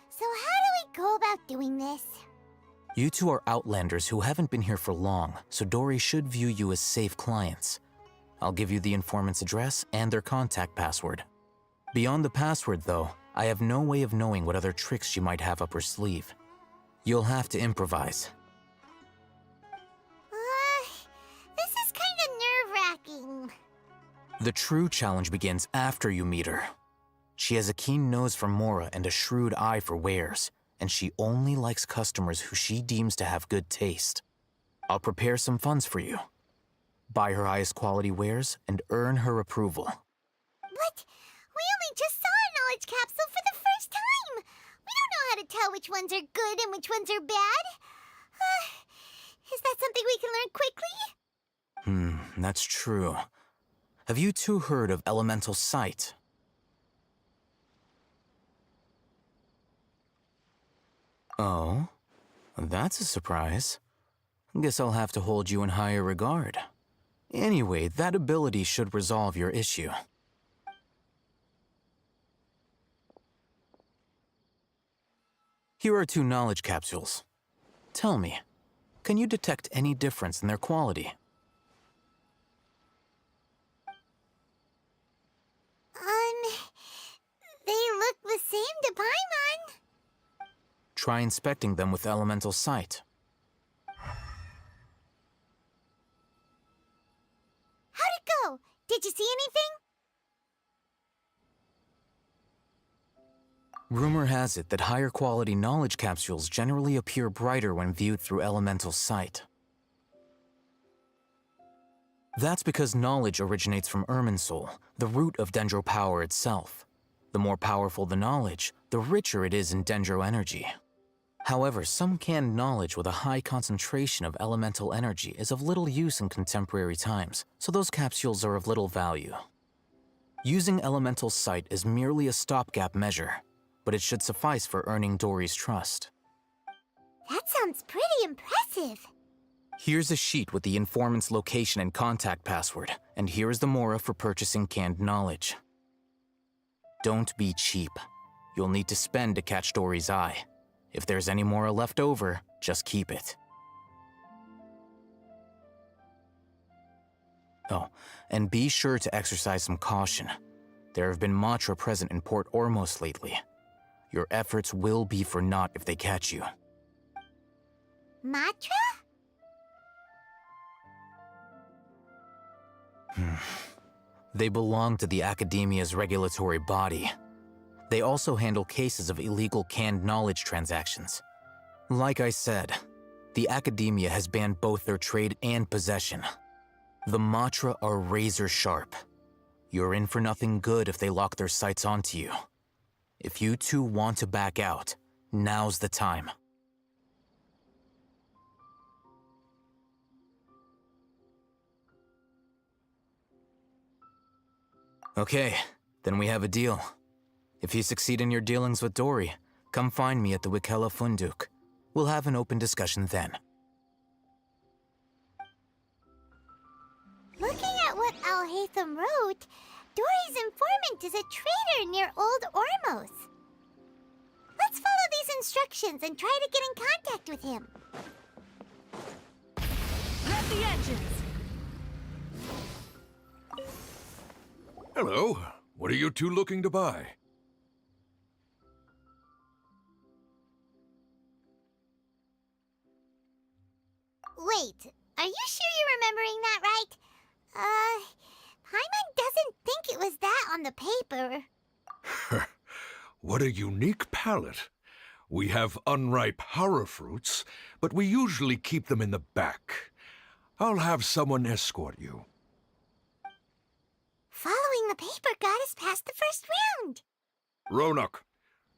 So how do we go about doing this? You two are outlanders who haven't been here for long, so Dory should view you as safe clients. I'll give you the informant's address and their contact password. Beyond the password, though, I have no way of knowing what other tricks she might have up her sleeve. You'll have to improvise. This is kind of nerve-wracking. The true challenge begins after you meet her. She has a keen nose for Mora and a shrewd eye for wares, and she only likes customers who she deems to have good taste. I'll prepare some funds for you. Buy her highest quality wares and earn her approval. But we only just saw a knowledge capsule for the first time. We don't know how to tell which ones are good and which ones are bad. Is that something we can learn quickly? That's true. Have you two heard of elemental sight? Oh, that's a surprise. Guess I'll have to hold you in higher regard. Anyway, that ability should resolve your issue. Here are 2 knowledge capsules. Tell me, can you detect any difference in their quality? They look the same to Paimon. Try inspecting them with elemental sight. How'd it go? Did you see anything? Rumor has it that higher quality knowledge capsules generally appear brighter when viewed through elemental sight. That's because knowledge originates from Irminsul, the root of Dendro power itself. The more powerful the knowledge, the richer it is in Dendro energy. However, some canned knowledge with a high concentration of elemental energy is of little use in contemporary times, so those capsules are of little value. Using elemental sight is merely a stopgap measure, but it should suffice for earning Dory's trust. That sounds pretty impressive. Here's a sheet with the informant's location and contact password, and here's the Mora for purchasing canned knowledge. Don't be cheap. You'll need to spend to catch Dory's eye. If there's any Mora left over, just keep it. Oh, and be sure to exercise some caution. There have been Matra present in Port Ormos lately. Your efforts will be for naught if they catch you. Matra? They belong to the Academia's regulatory body. They also handle cases of illegal canned knowledge transactions. Like I said, the Academia has banned both their trade and possession. The Matra are razor sharp. You're in for nothing good if they lock their sights onto you. If you two want to back out, now's the time. Okay, then we have a deal. If you succeed in your dealings with Dory, come find me at the Wikela Funduk. We'll have an open discussion then. Looking at what Al-Haytham wrote, Dory's informant is a traitor near Old Ormos. Let's follow these instructions and try to get in contact with him. Let the engines! Hello. What are you two looking to buy? Wait, are you sure you're remembering that right? Paimon doesn't think it was that on the paper. What a unique palate. We have unripe horror fruits, but we usually keep them in the back. I'll have someone escort you. Following the paper got us past the first round. Ronak,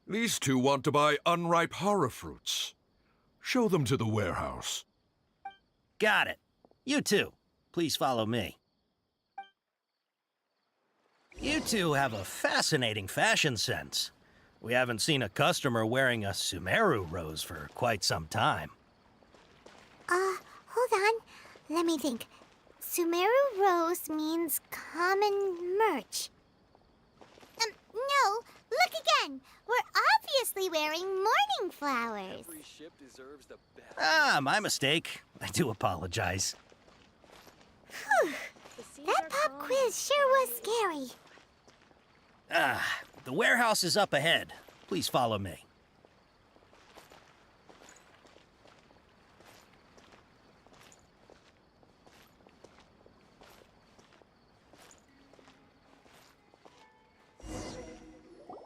these two want to buy unripe horror fruits. Show them to the warehouse. Got it. You two, please follow me. You two have a fascinating fashion sense. We haven't seen a customer wearing a Sumeru rose for quite some time. Hold on. Let me think. Sumeru rose means common merch. No, look again. We're obviously wearing morning flowers. Every ship deserves the best. Ah, my mistake. I do apologize. Whew. That pop quiz sure was scary. The warehouse is up ahead. Please follow me.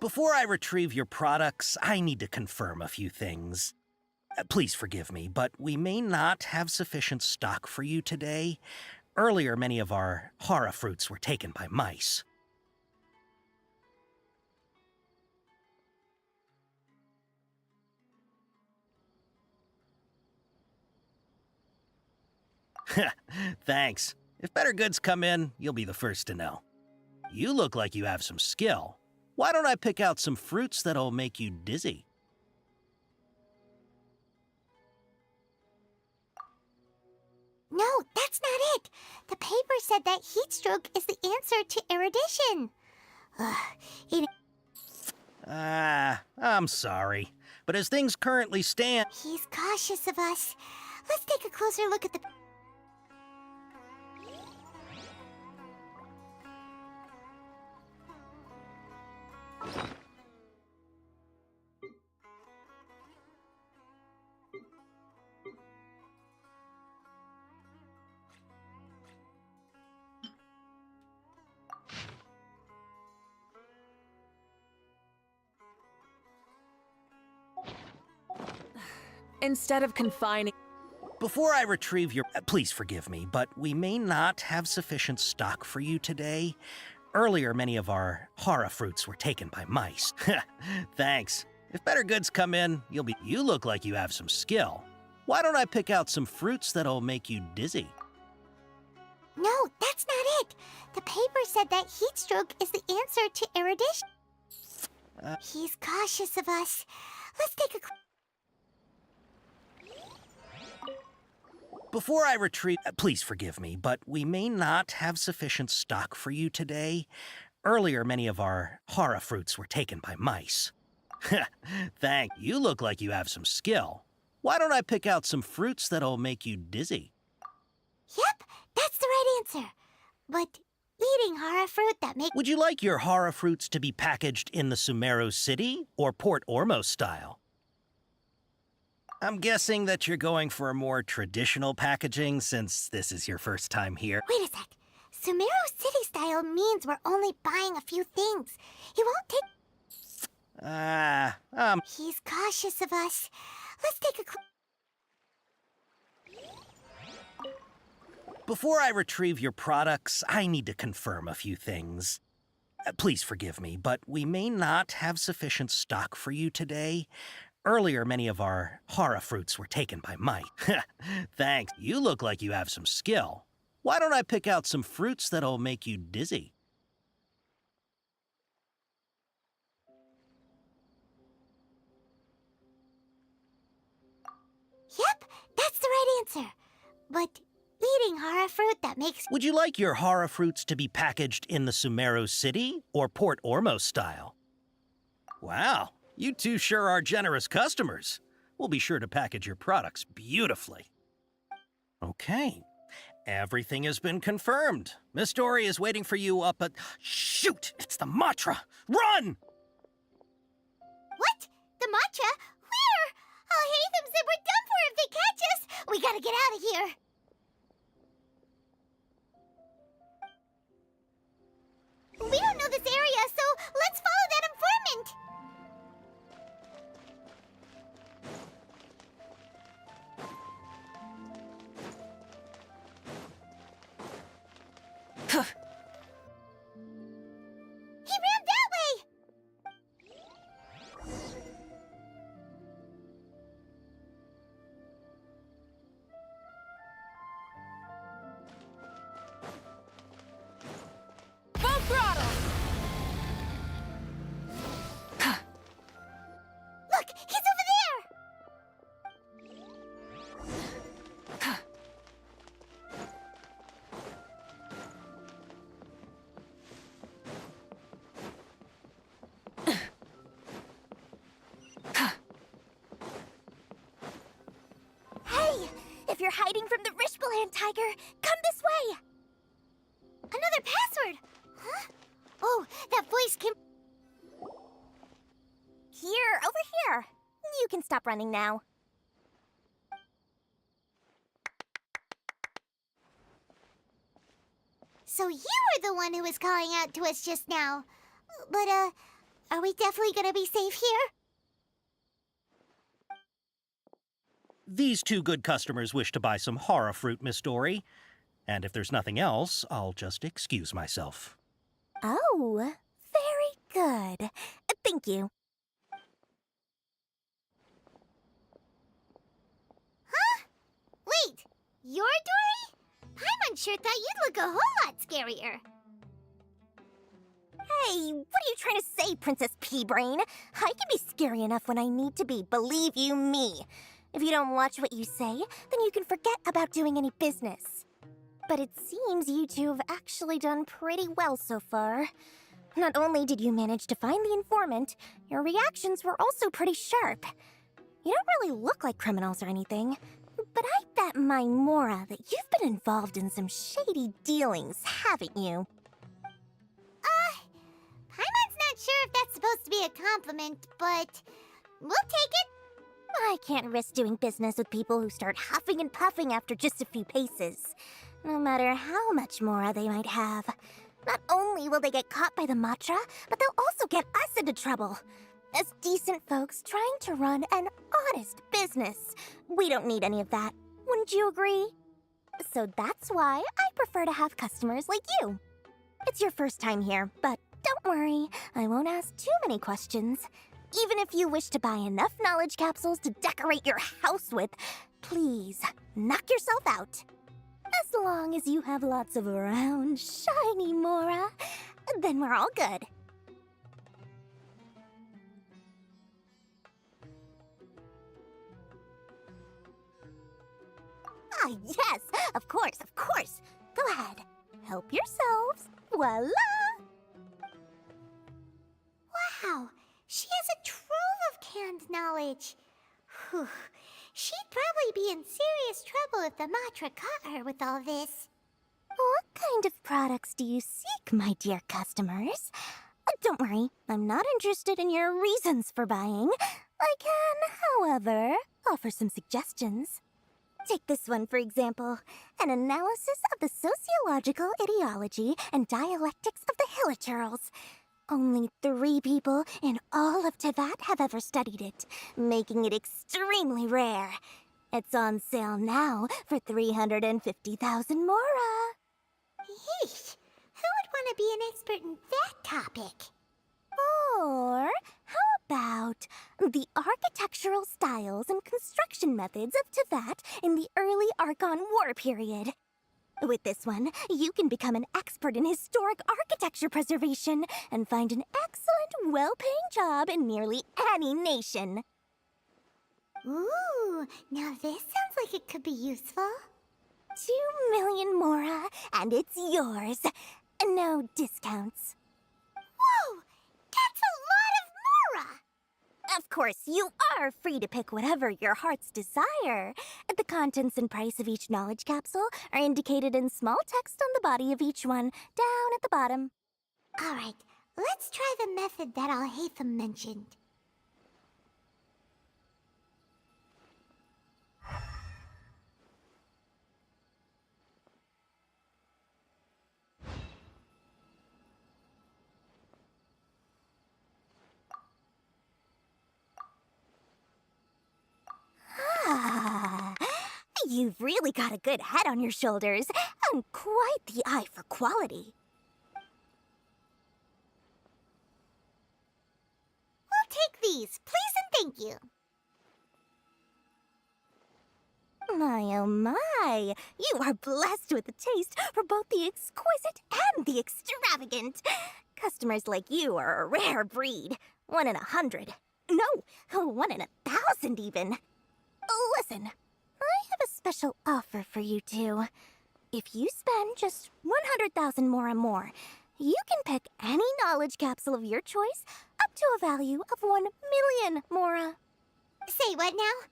Before I retrieve your products, I need to confirm a few things. Please forgive me, but we may not have sufficient stock for you today. Earlier, many of our hara fruits were taken by mice. Thanks. If better goods come in, you'll be the first to know. You look like you have some skill. Why don't I pick out some fruits that'll make you dizzy? No, that's not it. The paper said that heat stroke is the answer to erudition. I'm sorry. But as things currently stand... He's cautious of us. Let's take a closer look at the... Instead of confining... Before I retrieve your... Please forgive me, but we may not have sufficient stock for you today. Earlier, many of our hara fruits were taken by mice. Thanks. If better goods come in, you'll be... You look like you have some skill. Why don't I pick out some fruits that'll make you dizzy? No, that's not it. The paper said that heat stroke is the answer to erudition. He's cautious of us. Let's take a... Before I retrieve... Please forgive me, but we may not have sufficient stock for you today. Earlier, many of our hara fruits were taken by mice. Thanks. You look like you have some skill. Why don't I pick out some fruits that'll make you dizzy? Yep, that's the right answer. But eating hara fruit that makes... Would you like your hara fruits to be packaged in the Sumeru City or Port Ormos style? I'm guessing that you're going for a more traditional packaging since this is your first time here. Wait a sec. Sumeru City style means we're only buying a few things. He won't take... He's cautious of us. Let's take a... Before I retrieve your products, I need to confirm a few things. Please forgive me, but we may not have sufficient stock for you today. Earlier, many of our hara fruits were taken by mice. Thanks. You look like you have some skill. Why don't I pick out some fruits that'll make you dizzy? Yep, that's the right answer. But eating hara fruit that makes... Would you like your hara fruits to be packaged in the Sumeru City or Port Ormos style? Wow, you two sure are generous customers. We'll be sure to package your products beautifully. Okay, everything has been confirmed. Miss Dory is waiting for you up at... Shoot, it's the Matra! Run! What? The matcha? Where? Oh, Hatham said we're done for if they catch us. We gotta get out of here. We don't know this area, so let's follow that informant. He ran that way. Full throttle! Look, he's over there. Hey, if you're hiding from the Rishbaland tiger, come this way. Another password. Huh? Oh, that voice came... Here, over here. You can stop running now. So you were the one who was calling out to us just now. But, are Are we definitely gonna be safe here? These two good customers wish to buy some horror fruit, Miss Dory. And if there's nothing else, I'll just excuse myself. Oh, very good. Thank you. Huh? Wait, you're Dory? Paimon sure thought you'd look a whole lot scarier. Hey, what are you trying to say, Princess Pea-Brain? I can be scary enough when I need to be, believe you me. If you don't watch what you say, then you can forget about doing any business. But it seems you two have actually done pretty well so far. Not only did you manage to find the informant, your reactions were also pretty sharp. You don't really look like criminals or anything, but I bet my Mora that you've been involved in some shady dealings, haven't you? Paimon's not sure if that's supposed to be a compliment, but we'll take it. I can't risk doing business with people who start huffing and puffing after just a few paces, no matter how much Mora they might have. Not only will they get caught by the Matra, but they'll also get us into trouble. As decent folks trying to run an honest business, we don't need any of that. Wouldn't you agree? So that's why I prefer to have customers like you. It's your first time here, but don't worry, I won't ask too many questions. Even if you wish to buy enough knowledge capsules to decorate your house with, please, knock yourself out. As long as you have lots of round, shiny Mora, then we're all good. Ah, yes, of course, of course. Go ahead, help yourselves. Voila! Wow, she has a trove of canned knowledge. Whew. She'd probably be in serious trouble if the Matra caught her with all this. What kind of products do you seek, my dear customers? Don't worry, I'm not interested in your reasons for buying. I can, however, offer some suggestions. Take this one, for example. An analysis of the sociological ideology and dialectics of the Hilichurls. Only 3 people in all of Teyvat have ever studied it, making it extremely rare. It's on sale now for 350,000 Mora. Yeesh, who would want to be an expert in that topic? Or how about the architectural styles and construction methods of Teyvat in the early Archon War period? With this one, you can become an expert in historic architecture preservation and find an excellent, well-paying job in nearly any nation. Ooh, now this sounds like it could be useful. 2 million Mora, and it's yours. No discounts. Whoa, that's a lot of Mora! Of course, you are free to pick whatever your heart's desire. The contents and price of each knowledge capsule are indicated in small text on the body of each one, down at the bottom. All right, let's try the method that Alhaitham mentioned. Ah, you've really got a good head on your shoulders, and quite the eye for quality. We'll take these, please and thank you. My oh my, you are blessed with a taste for both the exquisite and the extravagant. Customers like you are a rare breed. 1 in 100. No, 1 in 1,000 even. Listen, I have a special offer for you two. If you spend just 100,000 more, you can pick any knowledge capsule of your choice up to a value of 1 million Mora. Say what now?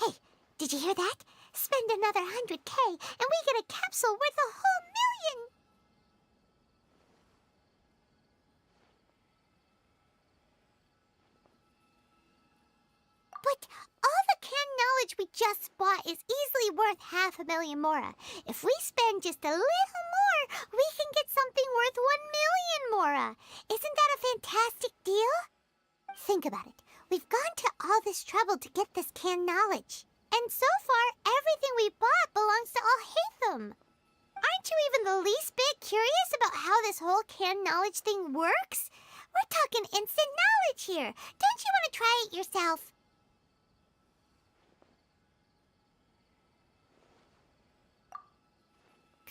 Hey, did you hear that? Spend another 100K and we get a capsule worth a whole million! But all the canned knowledge we just bought is easily worth 500,000 Mora. If we spend just a little more, we can get something worth 1 million Mora. Isn't that a fantastic deal? Think about it. We've gone to all this trouble to get this canned knowledge. And so far, everything we bought belongs to Alhaitham. Aren't you even the least bit curious about how this whole canned knowledge thing works? We're talking instant knowledge here. Don't you want to try it yourself?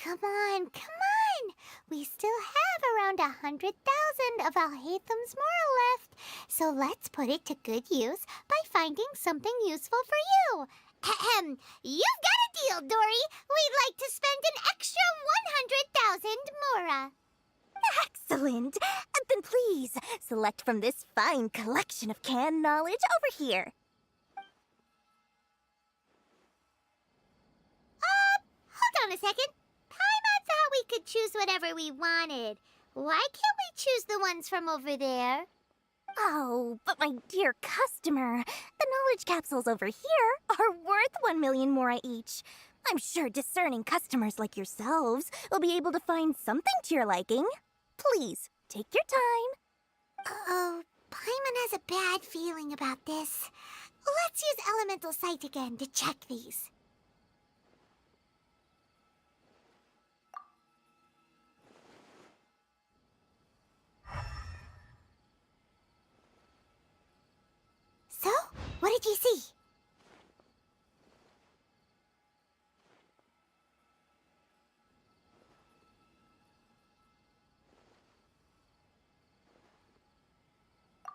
Come on, come on! We still have around 100,000 of Alhaitham's Mora left, so let's put it to good use by finding something useful for you. Ahem! You've got a deal, Dory! We'd like to spend an extra 100,000 Mora. Excellent! Then please, select from this fine collection of canned knowledge over here. Hold on a second. Paimon thought we could choose whatever we wanted. Why can't we choose the ones from over there? Oh, but my dear customer, the knowledge capsules over here are worth 1 million Mora each. I'm sure discerning customers like yourselves will be able to find something to your liking. Please, take your time. Uh-oh, Paimon has a bad feeling about this. Let's use Elemental Sight again to check these. So, what did you see?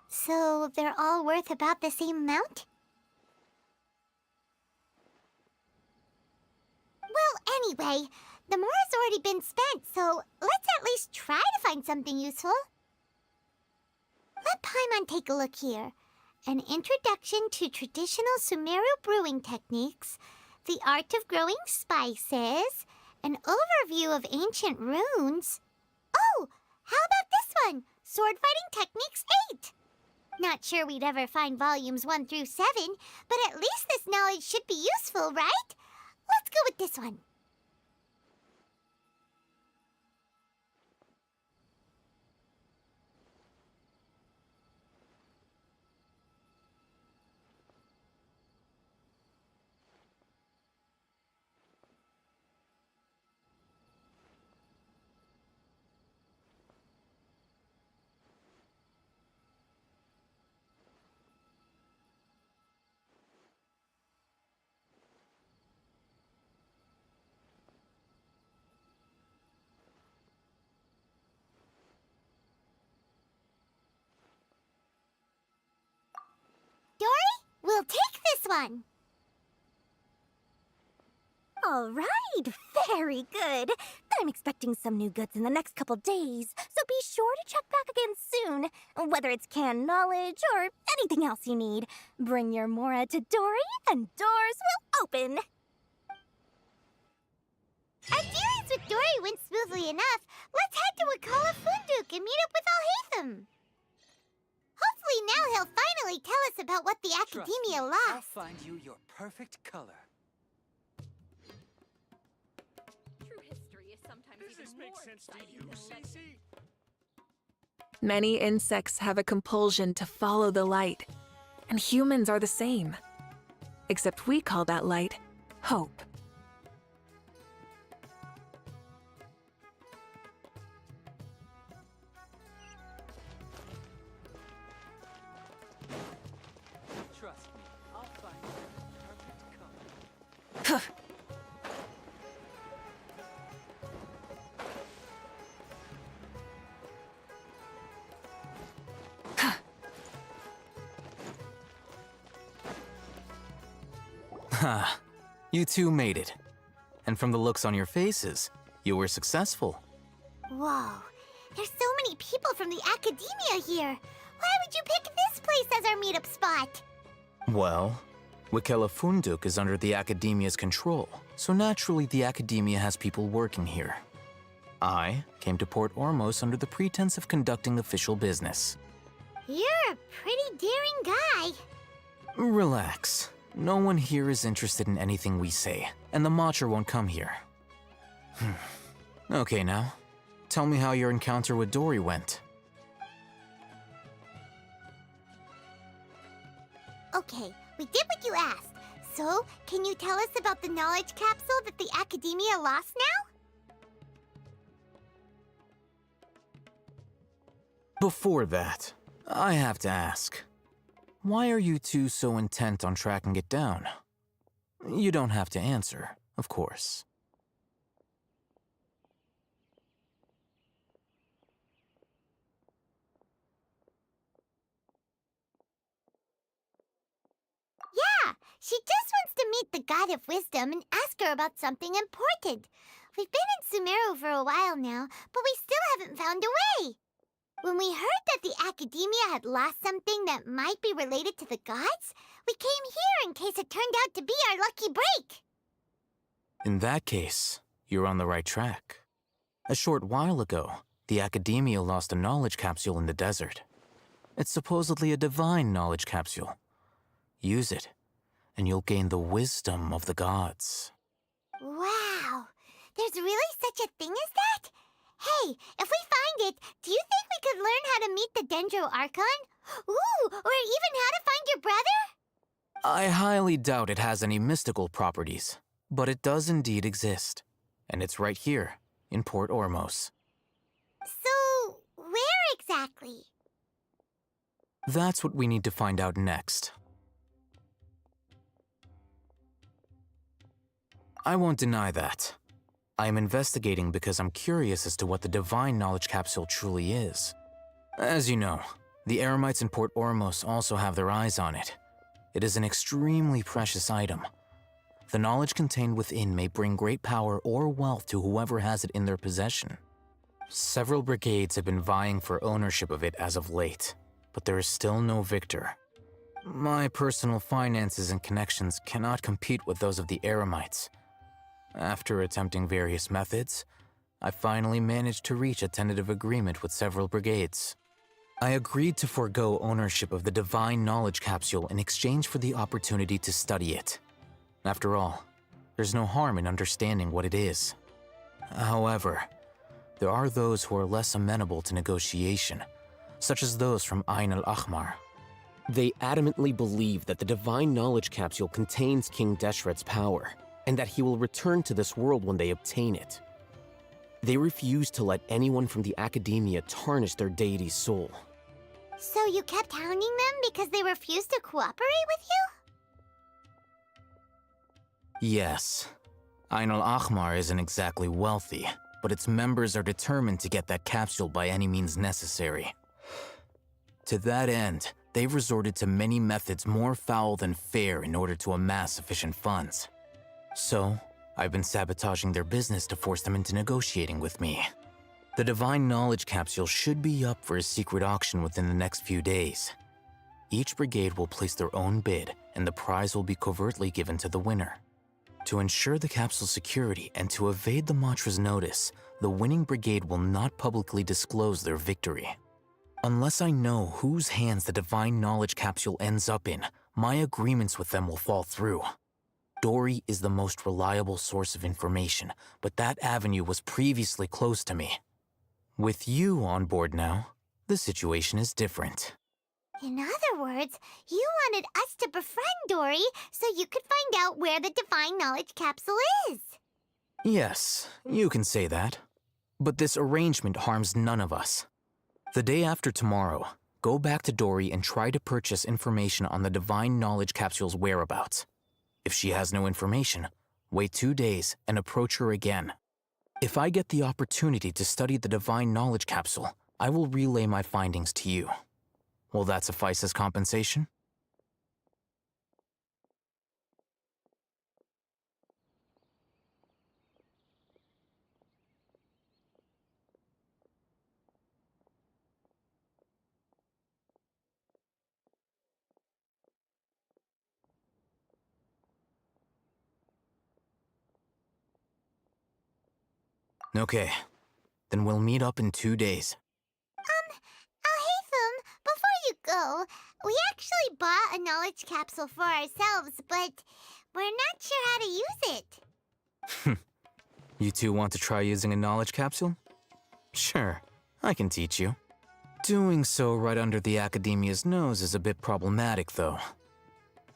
So, they're all worth about the same amount? Well, anyway, the Mora's already been spent, so let's at least try to find something useful. Let Paimon take a look here. An introduction to traditional Sumeru brewing techniques, the art of growing spices, an overview of ancient runes. Oh, how about this one? Sword Fighting Techniques 8. Not sure we'd ever find volumes 1 through 7, but at least this knowledge should be useful, right? Let's go with this one. Dory, we'll take this one. All right, very good. I'm expecting some new goods in the next couple days, so be sure to check back again soon. Whether it's canned knowledge or anything else you need, bring your Mora to Dory and doors will open. Our dealings with Dory went smoothly enough. Let's head to Wakala Funduk and meet up with Alhaitham. Hopefully now he'll finally tell us about what the Academia I'll lost. find you your perfect color. True history is sometimes Does this even make more sense to exciting you, than legend. Cece? Many insects have a compulsion to follow the light, and humans are the same. Except we call that light hope. Trust me, I'll find you the perfect color. Ha, you two made it. And from the looks on your faces, you were successful. Whoa, there's so many people from the Academia here. Why would you pick this place as our meetup spot? Well, Wakela Funduk is under the Academia's control, so naturally the Academia has people working here. I came to Port Ormos under the pretense of conducting official business. You're a pretty daring guy. Relax. No one here is interested in anything we say, and the Matcha won't come here. Okay, now, tell me how your encounter with Dory went. Okay, we did what you asked. So, can you tell us about the knowledge capsule that the Academia lost now? Before that, I have to ask, why are you two so intent on tracking it down? You don't have to answer, of course. Yeah, she just wants to meet the God of Wisdom and ask her about something important. We've been in Sumeru for a while now, but we still haven't found a way. When we heard that the Academia had lost something that might be related to the gods, we came here in case it turned out to be our lucky break. In that case, you're on the right track. A short while ago, the Academia lost a knowledge capsule in the desert. It's supposedly a divine knowledge capsule. Use it, and you'll gain the wisdom of the gods. Wow, there's really such a thing as that? Hey, if we find it, do you think we could learn how to meet the Dendro Archon? Ooh, or even how to find your brother? I highly doubt it has any mystical properties, but it does indeed exist. And it's right here, in Port Ormos. So, where exactly? That's what we need to find out next. I won't deny that. I am investigating because I'm curious as to what the divine knowledge capsule truly is. As you know, the Eremites in Port Ormos also have their eyes on it. It is an extremely precious item. The knowledge contained within may bring great power or wealth to whoever has it in their possession. Several brigades have been vying for ownership of it as of late, but there is still no victor. My personal finances and connections cannot compete with those of the Eremites. After attempting various methods, I finally managed to reach a tentative agreement with several brigades. I agreed to forego ownership of the divine knowledge capsule in exchange for the opportunity to study it. After all, there's no harm in understanding what it is. However, there are those who are less amenable to negotiation, such as those from Ain al-Ahmar. They adamantly believe that the divine knowledge capsule contains King Deshret's power, and that he will return to this world when they obtain it. They refuse to let anyone from the Academia tarnish their deity's soul. So you kept hounding them because they refused to cooperate with you? Yes. Ain al-Ahmar isn't exactly wealthy, but its members are determined to get that capsule by any means necessary. To that end, they've resorted to many methods more foul than fair in order to amass sufficient funds. So, I've been sabotaging their business to force them into negotiating with me. The divine knowledge capsule should be up for a secret auction within the next few days. Each brigade will place their own bid, and the prize will be covertly given to the winner. To ensure the capsule's security and to evade the Matra's notice, the winning brigade will not publicly disclose their victory. Unless I know whose hands the divine knowledge capsule ends up in, my agreements with them will fall through. Dory is the most reliable source of information, but that avenue was previously closed to me. With you on board now, the situation is different. In other words, you wanted us to befriend Dory so you could find out where the divine knowledge capsule is. Yes, you can say that. But this arrangement harms none of us. The day after tomorrow, go back to Dory and try to purchase information on the divine knowledge capsule's whereabouts. If she has no information, wait 2 days and approach her again. If I get the opportunity to study the divine knowledge capsule, I will relay my findings to you. Will that suffice as compensation? Okay, then we'll meet up in 2 days. Alhaitham, before you go, we actually bought a knowledge capsule for ourselves, but we're not sure how to use it. You two want to try using a knowledge capsule? Sure, I can teach you. Doing so right under the Academia's nose is a bit problematic, though.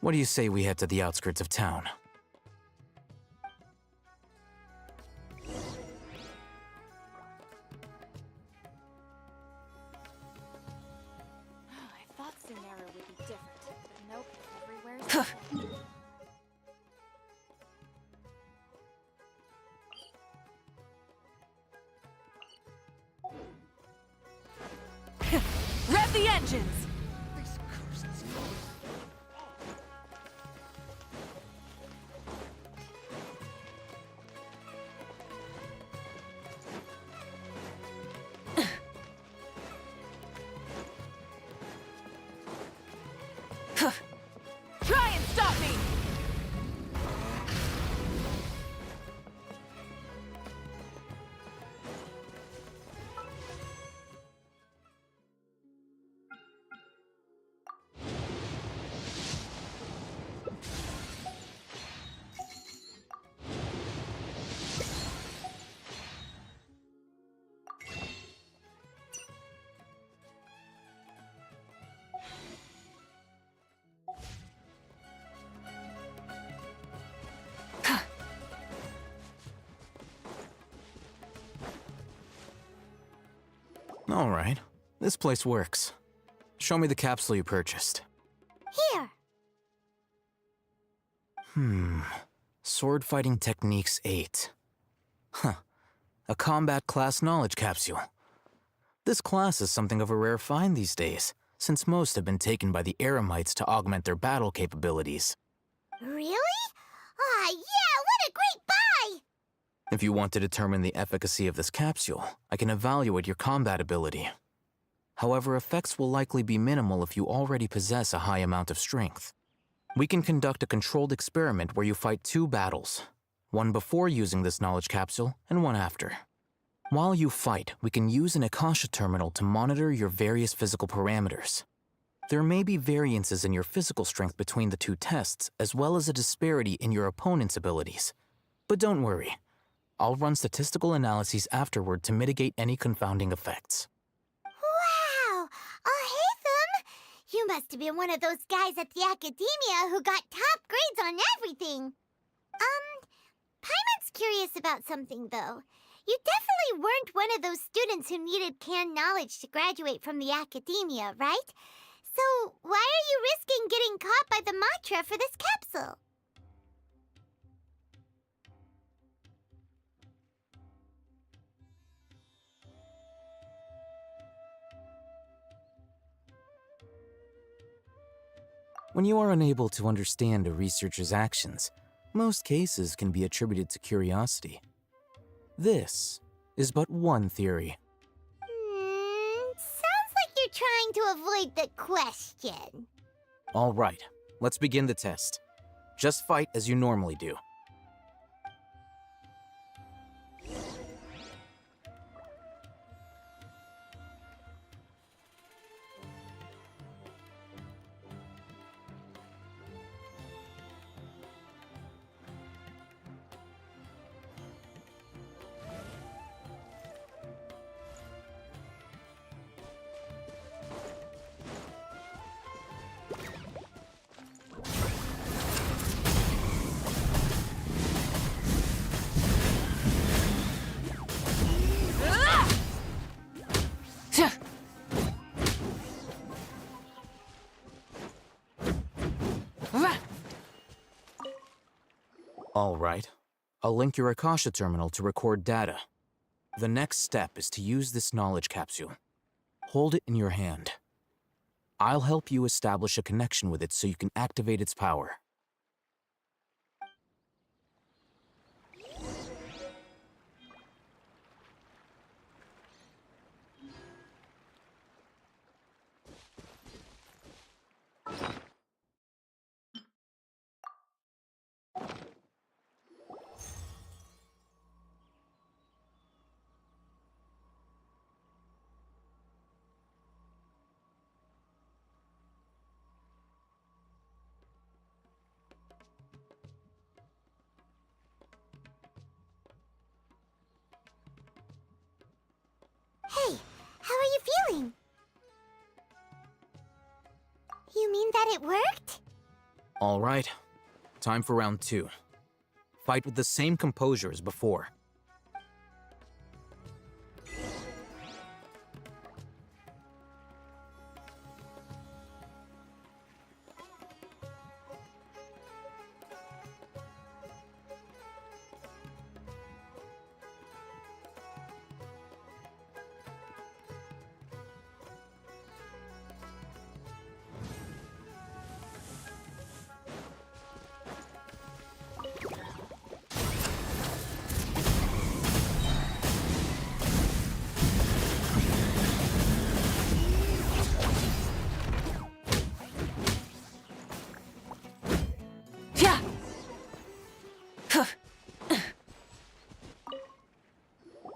What do you say we head to the outskirts of town? I thought Sandrone would be different, but nope, everywhere's the same. Rev the engines! Try and stop me! All right, this place works. Show me the capsule you purchased. Here. Sword Fighting Techniques 8. Huh. A combat class knowledge capsule. This class is something of a rare find these days, since most have been taken by the Eremites to augment their battle capabilities. Really? Aw, yeah, what a great buy! If you want to determine the efficacy of this capsule, I can evaluate your combat ability. However, effects will likely be minimal if you already possess a high amount of strength. We can conduct a controlled experiment where you fight 2 battles, one before using this knowledge capsule and one after. While you fight, we can use an Akasha terminal to monitor your various physical parameters. There may be variances in your physical strength between the 2 tests, as well as a disparity in your opponent's abilities. But don't worry. I'll run statistical analyses afterward to mitigate any confounding effects. Wow! Haytham! You must have been one of those guys at the Academia who got top grades on everything. Paimon's curious about something, though. You definitely weren't one of those students who needed canned knowledge to graduate from the Academia, right? So why are you risking getting caught by the Matra for this capsule? When you are unable to understand a researcher's actions, most cases can be attributed to curiosity. This is but one theory. Sounds like you're trying to avoid the question. All right, let's begin the test. Just fight as you normally do. All right. I'll link your Akasha terminal to record data. The next step is to use this knowledge capsule. Hold it in your hand. I'll help you establish a connection with it so you can activate its power. How are you feeling? You mean that it worked? All right. Time for round 2. Fight with the same composure as before. Yeah.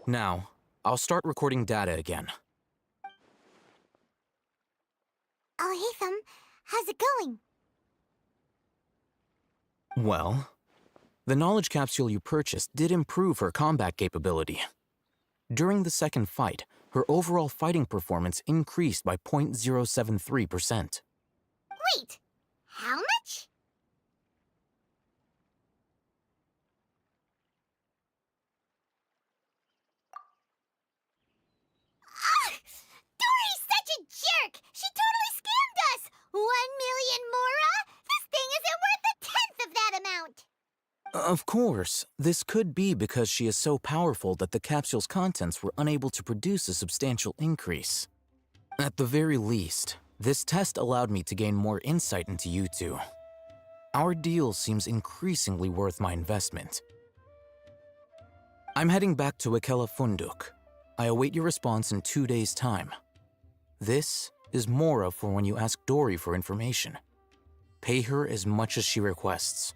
Now, I'll start recording data again. Alhaitham, how's it going? Well, the knowledge capsule you purchased did improve her combat capability. During the second fight, her overall fighting performance increased by 0.073%. Wait, how much? Ah! Dory's such a jerk! She totally scammed us! 1 million mora? This thing isn't worth a tenth of that amount! Of course, this could be because she is so powerful that the capsule's contents were unable to produce a substantial increase. At the very least, this test allowed me to gain more insight into you two. Our deal seems increasingly worth my investment. I'm heading back to Akela Funduk. I await your response in 2 days' time. This is Mora for when you ask Dory for information. Pay her as much as she requests.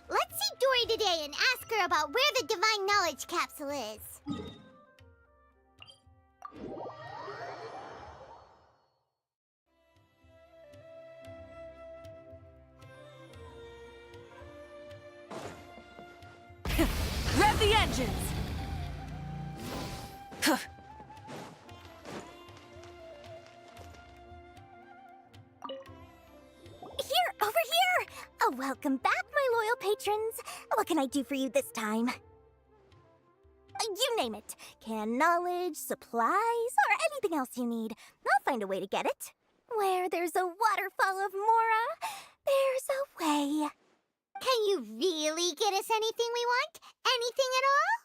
Let's see Dory today and ask her about where the Divine Knowledge Capsule is. Rev the engines! Here, over here! Oh, welcome back, my loyal patrons. What can I do for you this time? You name it. Canned knowledge, supplies, or anything else you need. I'll find a way to get it. Where there's a waterfall of Mora, there's a way. Can you really get us anything we want? Anything at all?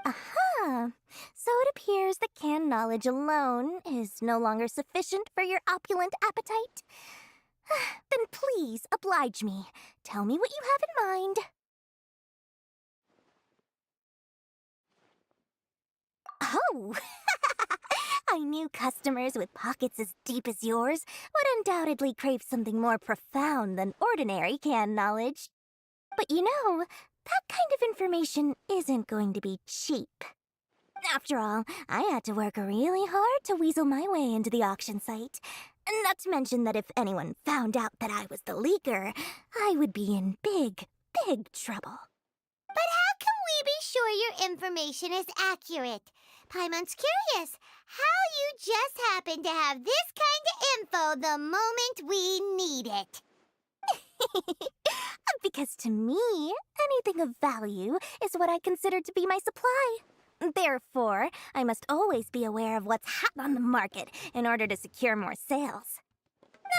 Aha! So it appears that canned knowledge alone is no longer sufficient for your opulent appetite. Then please oblige me. Tell me what you have in mind. Oh! I knew customers with pockets as deep as yours would undoubtedly crave something more profound than ordinary canned knowledge. But you know, that kind of information isn't going to be cheap. After all, I had to work really hard to weasel my way into the auction site. Not to mention that if anyone found out that I was the leaker, I would be in big, big trouble. But how can we be sure your information is accurate? Paimon's curious how you just happen to have this kind of info the moment we need it. Because to me, anything of value is what I consider to be my supply. Therefore, I must always be aware of what's hot on the market in order to secure more sales.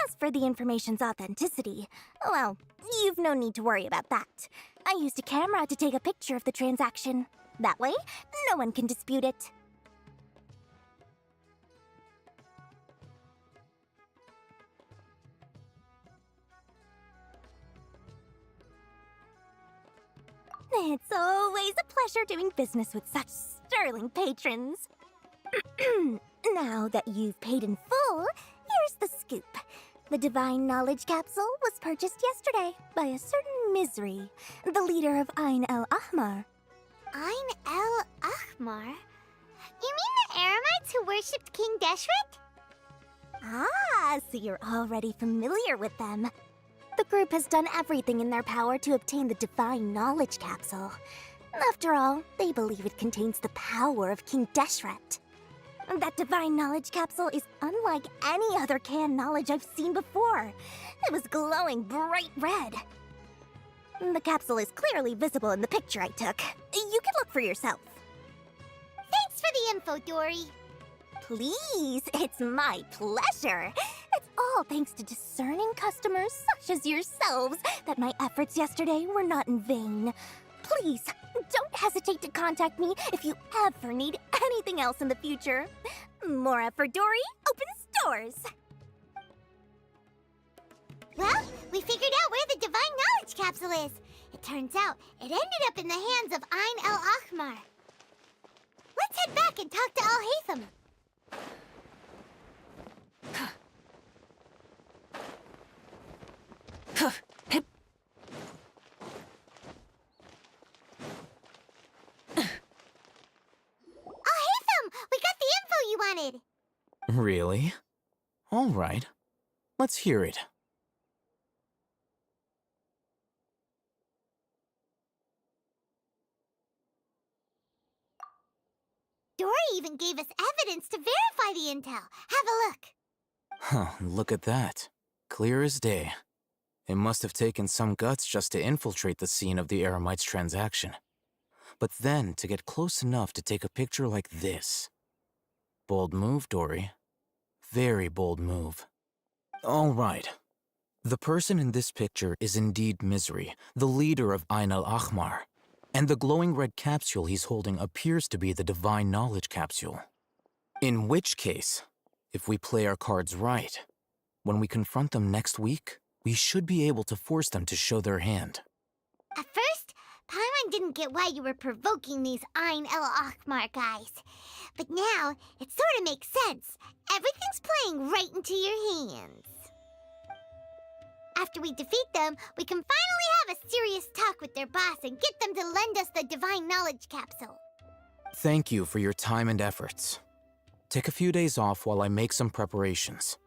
As for the information's authenticity, well, you've no need to worry about that. I used a camera to take a picture of the transaction. That way, no one can dispute it. It's always a pleasure doing business with such sterling patrons. Now that you've paid in full, here's the scoop. The Divine Knowledge Capsule was purchased yesterday by a certain Misery, the leader of Ain El Ahmar. Ain El Ahmar? You mean the Eremites who worshipped King Deshret? Ah, so you're already familiar with them. The group has done everything in their power to obtain the Divine Knowledge Capsule. After all, they believe it contains the power of King Deshret. That Divine Knowledge Capsule is unlike any other canned knowledge I've seen before. It was glowing bright red. The capsule is clearly visible in the picture I took. You can look for yourself. Thanks for the info, Dory. Please, it's my pleasure. It's all thanks to discerning customers such as yourselves that my efforts yesterday were not in vain. Please, don't hesitate to contact me if you ever need anything else in the future. Mora for Dory opens doors. Well, we figured out where the Divine Knowledge Capsule is. It turns out it ended up in the hands of Ain El Ahmar. Let's head back and talk to Al-Haytham. We got the info you wanted! Really? All right. Let's hear it. Dory even gave us evidence to verify the intel. Have a look. Huh, look at that. Clear as day. It must have taken some guts just to infiltrate the scene of the Eremites' transaction. But then to get close enough to take a picture like this. Bold move, Dory. Very bold move. All right. The person in this picture is indeed Misery, the leader of Ain El Ahmar. And the glowing red capsule he's holding appears to be the Divine Knowledge Capsule. In which case, if we play our cards right, when we confront them next week, we should be able to force them to show their hand. At first, Paimon didn't get why you were provoking these Ain El Ahmar guys. But now, it sort of makes sense. Everything's playing right into your hands. After we defeat them, we can finally have a serious talk with their boss and get them to lend us the Divine Knowledge Capsule. Thank you for your time and efforts. Take a few days off while I make some preparations.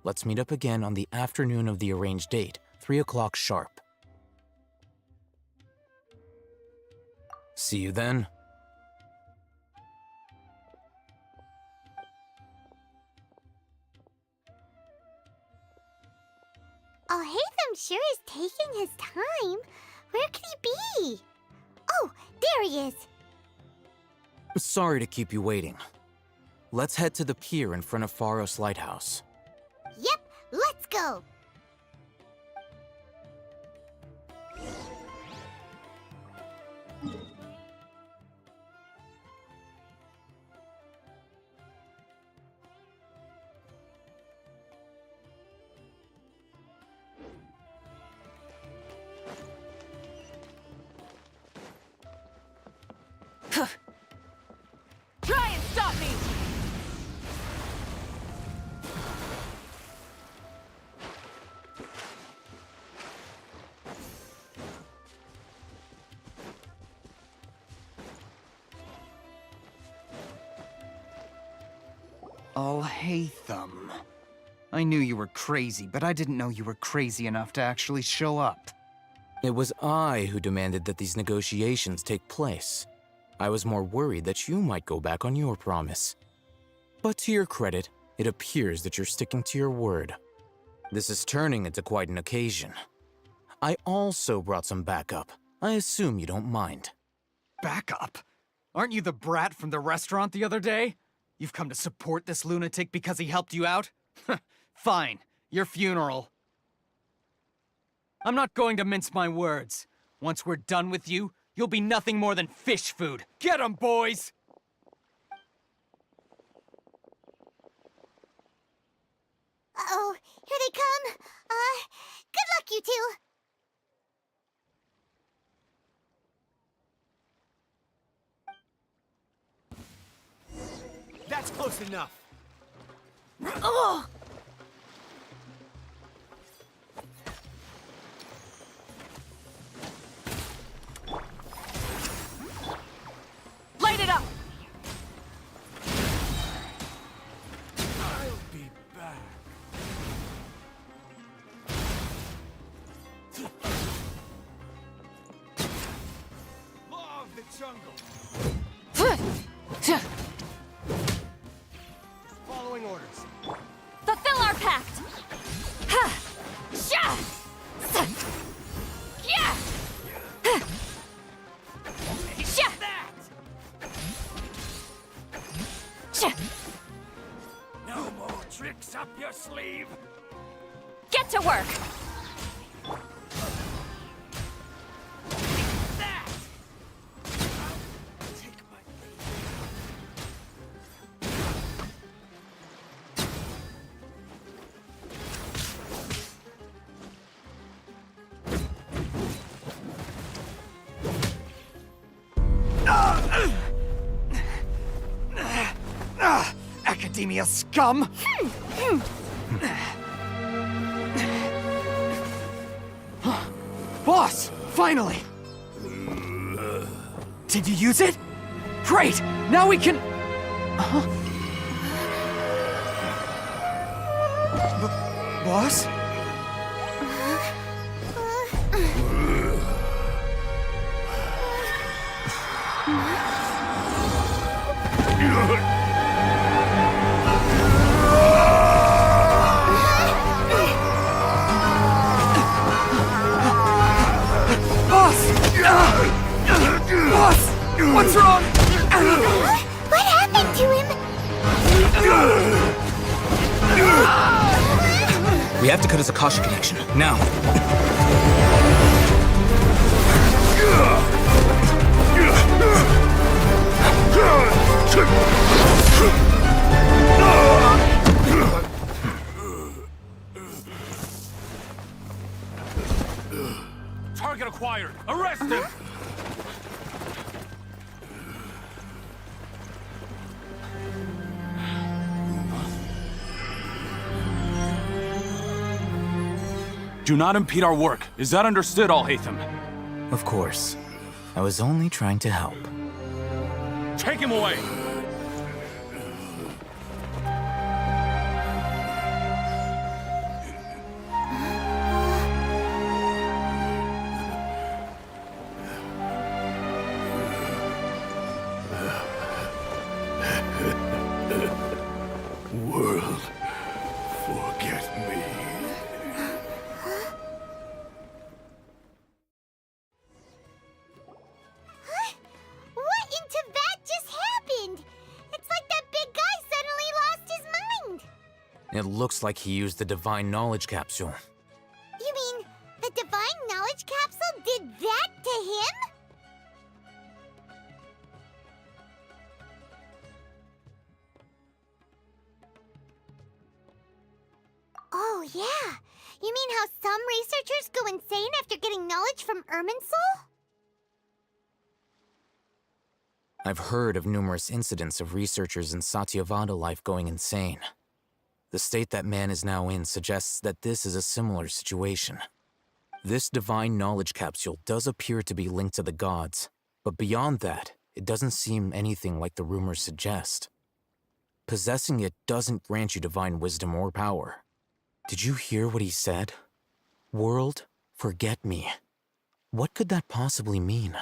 Let's meet up again on the afternoon of the arranged date, 3 o'clock sharp. See you then. Al-Haytham sure is taking his time. Where could he be? Oh, there he is. Sorry to keep you waiting. Let's head to the pier in front of Pharos Lighthouse. Yep, let's go. Try and stop me! Al-Haytham. I knew you were crazy, but I didn't know you were crazy enough to actually show up. It was I who demanded that these negotiations take place. I was more worried that you might go back on your promise. But to your credit, it appears that you're sticking to your word. This is turning into quite an occasion. I also brought some backup. I assume you don't mind. Backup? Aren't you the brat from the restaurant the other day? You've come to support this lunatic because he helped you out? Fine. Your funeral. I'm not going to mince my words. Once we're done with you, you'll be nothing more than fish food. Get 'em, boys! Uh-oh, here they come. Good luck, you two. That's close enough. Oh! Light it up! I'll be back. Law of the jungle. Following orders. Fulfill our pact! Ha! Sha! Yeah! Sha! Sha! No more tricks up your sleeve. Get to work! That! Take my Academia scum! Boss! Finally! Did you use it? Great! Now we can... Boss? Boss! What's wrong? What happened to him? We have to cut his Akasha connection, now. Target acquired. Arrest him. Do not impede our work. Is that understood, Al-Haytham? Of course. I was only trying to help. Take him away! World, forget me. What in Tibet just happened? It's like that big guy suddenly lost his mind. It looks like he used the Divine Knowledge Capsule. You mean the Divine Knowledge Capsule did that to him? Oh, yeah. You mean how some researchers go insane after getting knowledge from Irminsul? I've heard of numerous incidents of researchers in Satyavada life going insane. The state that man is now in suggests that this is a similar situation. This Divine Knowledge Capsule does appear to be linked to the gods, but beyond that, it doesn't seem anything like the rumors suggest. Possessing it doesn't grant you divine wisdom or power. Did you hear what he said? World, forget me. What could that possibly mean?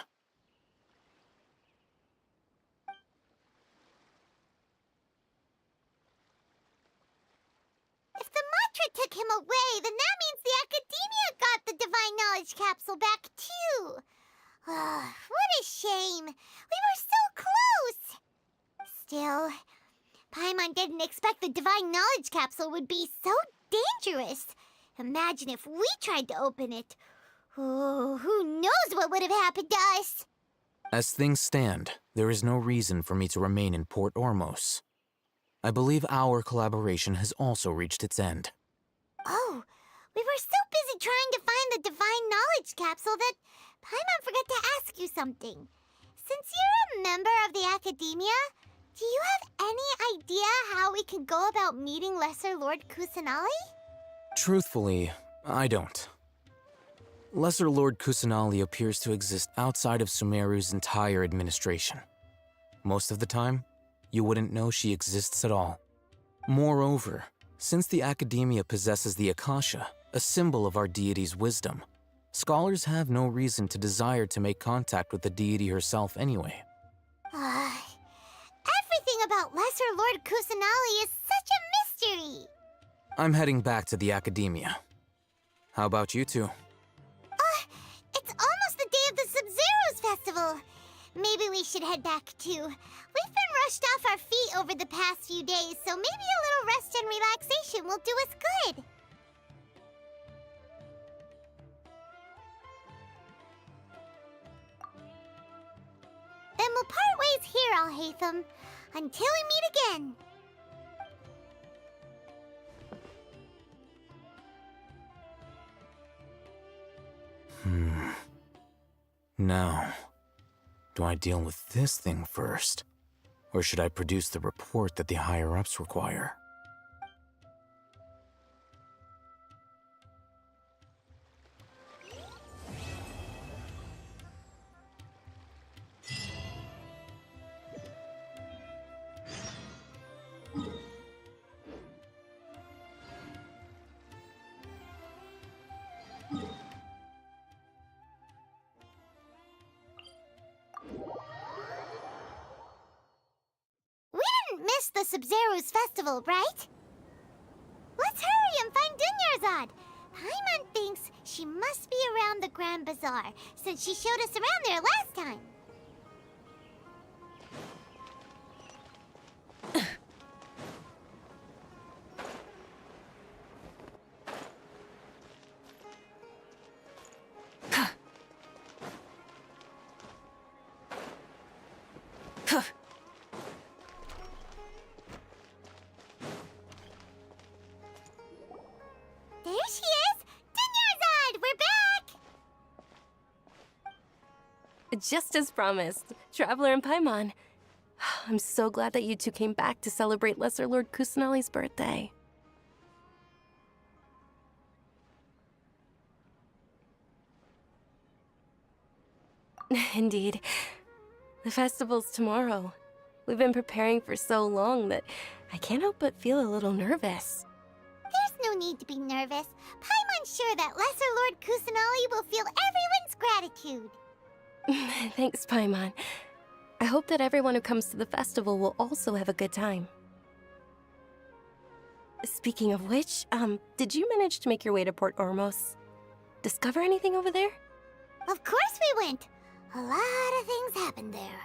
If the mantra took him away, then that means the Academia got the Divine Knowledge Capsule back, too. What a shame. We were so close. Still, Paimon didn't expect the Divine Knowledge Capsule would be so dangerous. Imagine if we tried to open it. Oh, who knows what would have happened to us? As things stand, there is no reason for me to remain in Port Ormos. I believe our collaboration has also reached its end. Oh, we were so busy trying to find the Divine Knowledge Capsule that Paimon forgot to ask you something. Since you're a member of the Academia, do you have any idea how we can go about meeting Lesser Lord Kusanali? Truthfully, I don't. Lesser Lord Kusanali appears to exist outside of Sumeru's entire administration. Most of the time, you wouldn't know she exists at all. Moreover, since the Academia possesses the Akasha, a symbol of our deity's wisdom, scholars have no reason to desire to make contact with the deity herself anyway. Everything about Lesser Lord Kusanali is such a mystery! I'm heading back to the Academia. How about you two? It's almost the day of the Sub-Zero's festival. Maybe we should head back too. We've been rushed off our feet over the past few days, so maybe a little rest and relaxation will do us good. Then we'll part ways here, Alhaitham, until we meet again. Now, do I deal with this thing first? Or should I produce the report that the higher-ups require? Miss the Sub-Zero's festival, right? Let's hurry and find Dunyarzad. Paimon thinks she must be around the Grand Bazaar, since she showed us around there last time. There she is! Dunyarzad! We're back! Just as promised, Traveler and Paimon. I'm so glad that you two came back to celebrate Lesser Lord Kusanali's birthday. Indeed. The festival's tomorrow. We've been preparing for so long that I can't help but feel a little nervous. There's no need to be nervous. Paimon's sure that Lesser Lord Kusanali will feel everyone's gratitude. Thanks, Paimon. I hope that everyone who comes to the festival will also have a good time. Speaking of which, did you manage to make your way to Port Ormos? Discover anything over there? Of course we went. A lot of things happened there.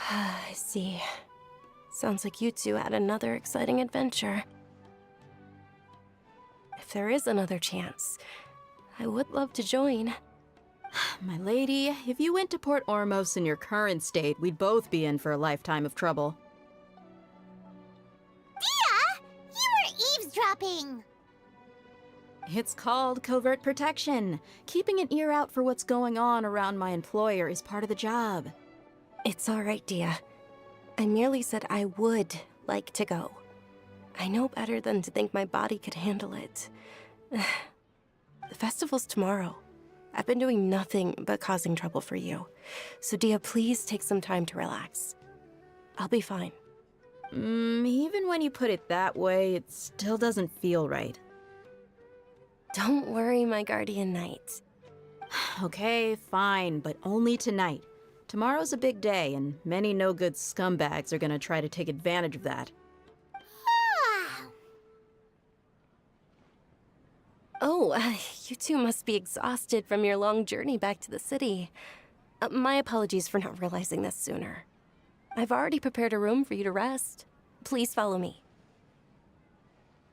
I see. Sounds like you two had another exciting adventure. If there is another chance, I would love to join. My lady, if you went to Port Ormos in your current state, we'd both be in for a lifetime of trouble. Dia! You were eavesdropping! It's called covert protection. Keeping an ear out for what's going on around my employer is part of the job. It's all right, Dia. I merely said I would like to go. I know better than to think my body could handle it. The festival's tomorrow. I've been doing nothing but causing trouble for you. So Dia, please take some time to relax. I'll be fine. Even when you put it that way, it still doesn't feel right. Don't worry, my guardian knight. Okay, fine, but only tonight. Tomorrow's a big day, and many no-good scumbags are gonna try to take advantage of that. Oh, you two must be exhausted from your long journey back to the city. My apologies for not realizing this sooner. I've already prepared a room for you to rest. Please follow me.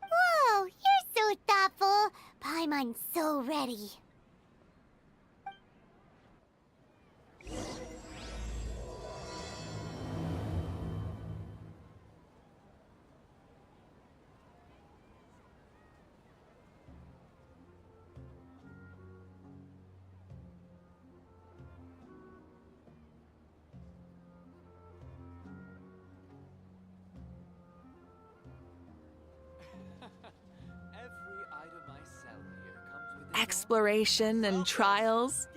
Whoa, you're so thoughtful. Paimon's so ready. Exploration and trials.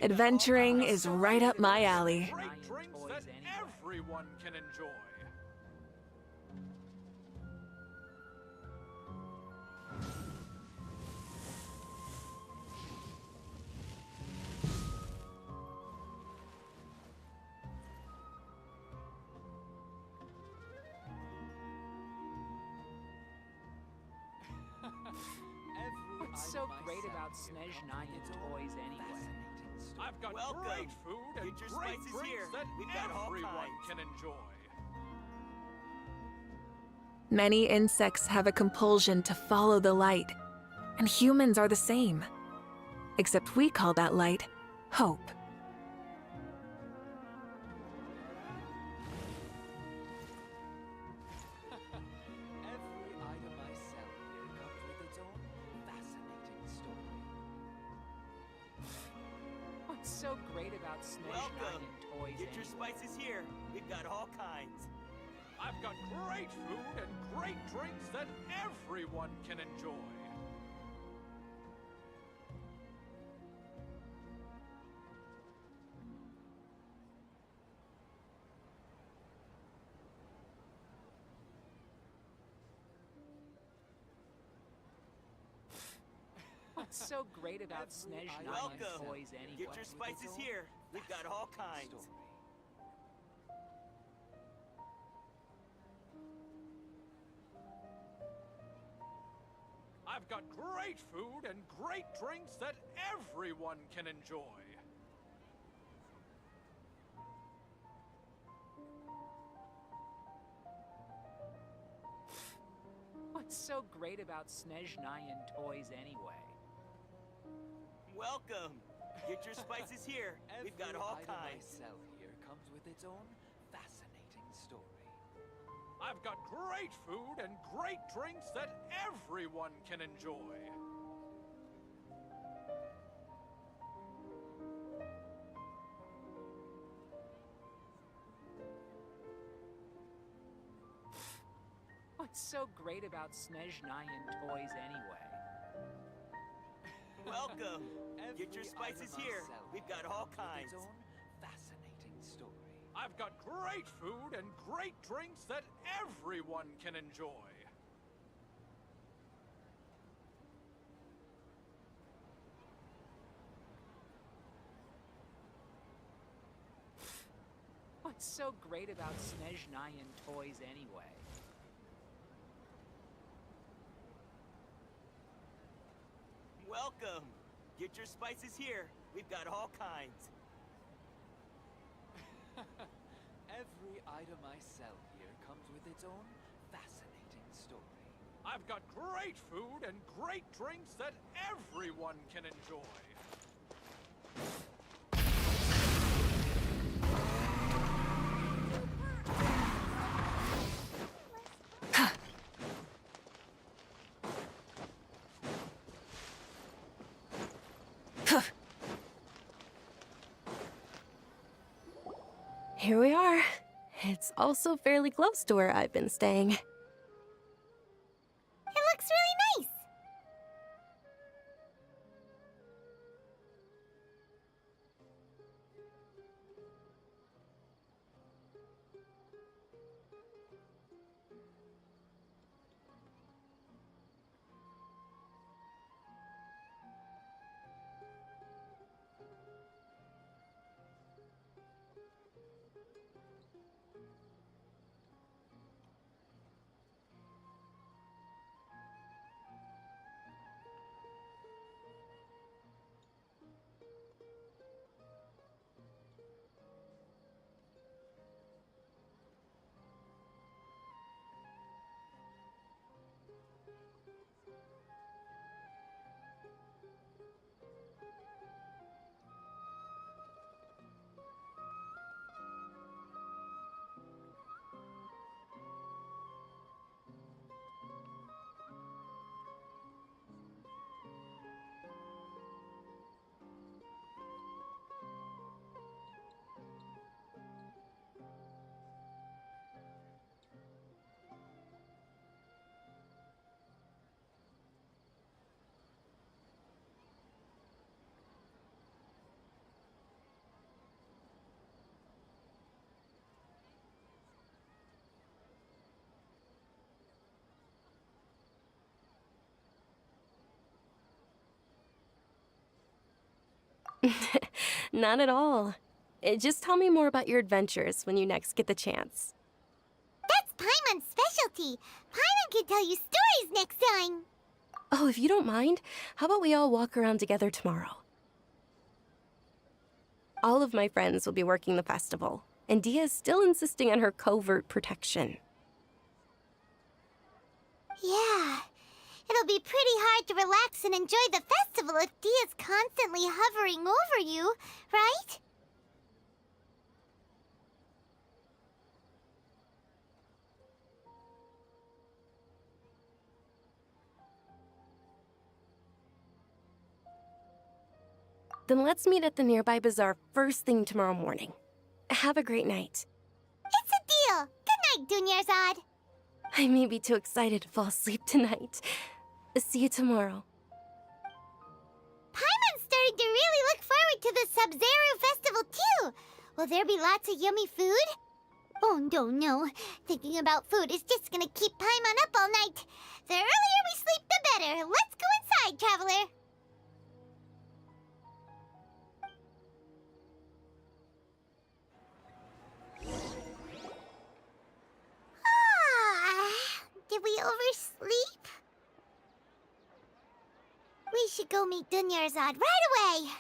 Adventuring is right up my alley. Drinks that everyone can enjoy. What's so great about Snezhnaya toys anyway? I've got great food and great drinks that everyone can enjoy. Many insects have a compulsion to follow the light, and humans are the same. Except we call that light hope. What's so great about Snezhnaya toys Get your anyway? spices here. We've got all kinds. I've got great food and great drinks that everyone can enjoy. What's so great about Snezhnaya toys anyway? Get your spices here. We've got all kinds. I've got great food and great drinks that everyone can enjoy. What's so great about Snezhnaya toys anyway? Welcome. Get your spices here. We've got all kinds. Here comes with its own fascinating story. I've got great food and great drinks that everyone can enjoy. What's so great about Snezhnaya toys anyway? Welcome. Get your spices here. We've got all kinds. Its own fascinating story. I've got great food and great drinks that everyone can enjoy. What's so great about Snezhnaya toys anyway? Welcome. Get your spices here. We've got all kinds. Every item I sell here comes with its own fascinating story. I've got great food and great drinks that everyone can enjoy. Here we are. It's also fairly close to where I've been staying. It looks really nice. Not at all. Just tell me more about your adventures when you next get the chance. That's Paimon's specialty. Paimon can tell you stories next time. Oh, if you don't mind, how about we all walk around together tomorrow? All of my friends will be working the festival, and Dia's still insisting on her covert protection. Yeah. It'll be pretty hard to relax and enjoy the festival if Dia's constantly hovering over you, right? Then let's meet at the nearby bazaar first thing tomorrow morning. Have a great night. It's a deal. Good night, Dunyarzad. I may be too excited to fall asleep tonight. See you tomorrow. Paimon's starting to really look forward to the Sub-Zero festival, too. Will there be lots of yummy food? Oh, no. Thinking about food is just gonna keep Paimon up all night. The earlier we sleep, the better. Let's go inside, traveler. Did we oversleep? We should go meet Dunyarzad right away.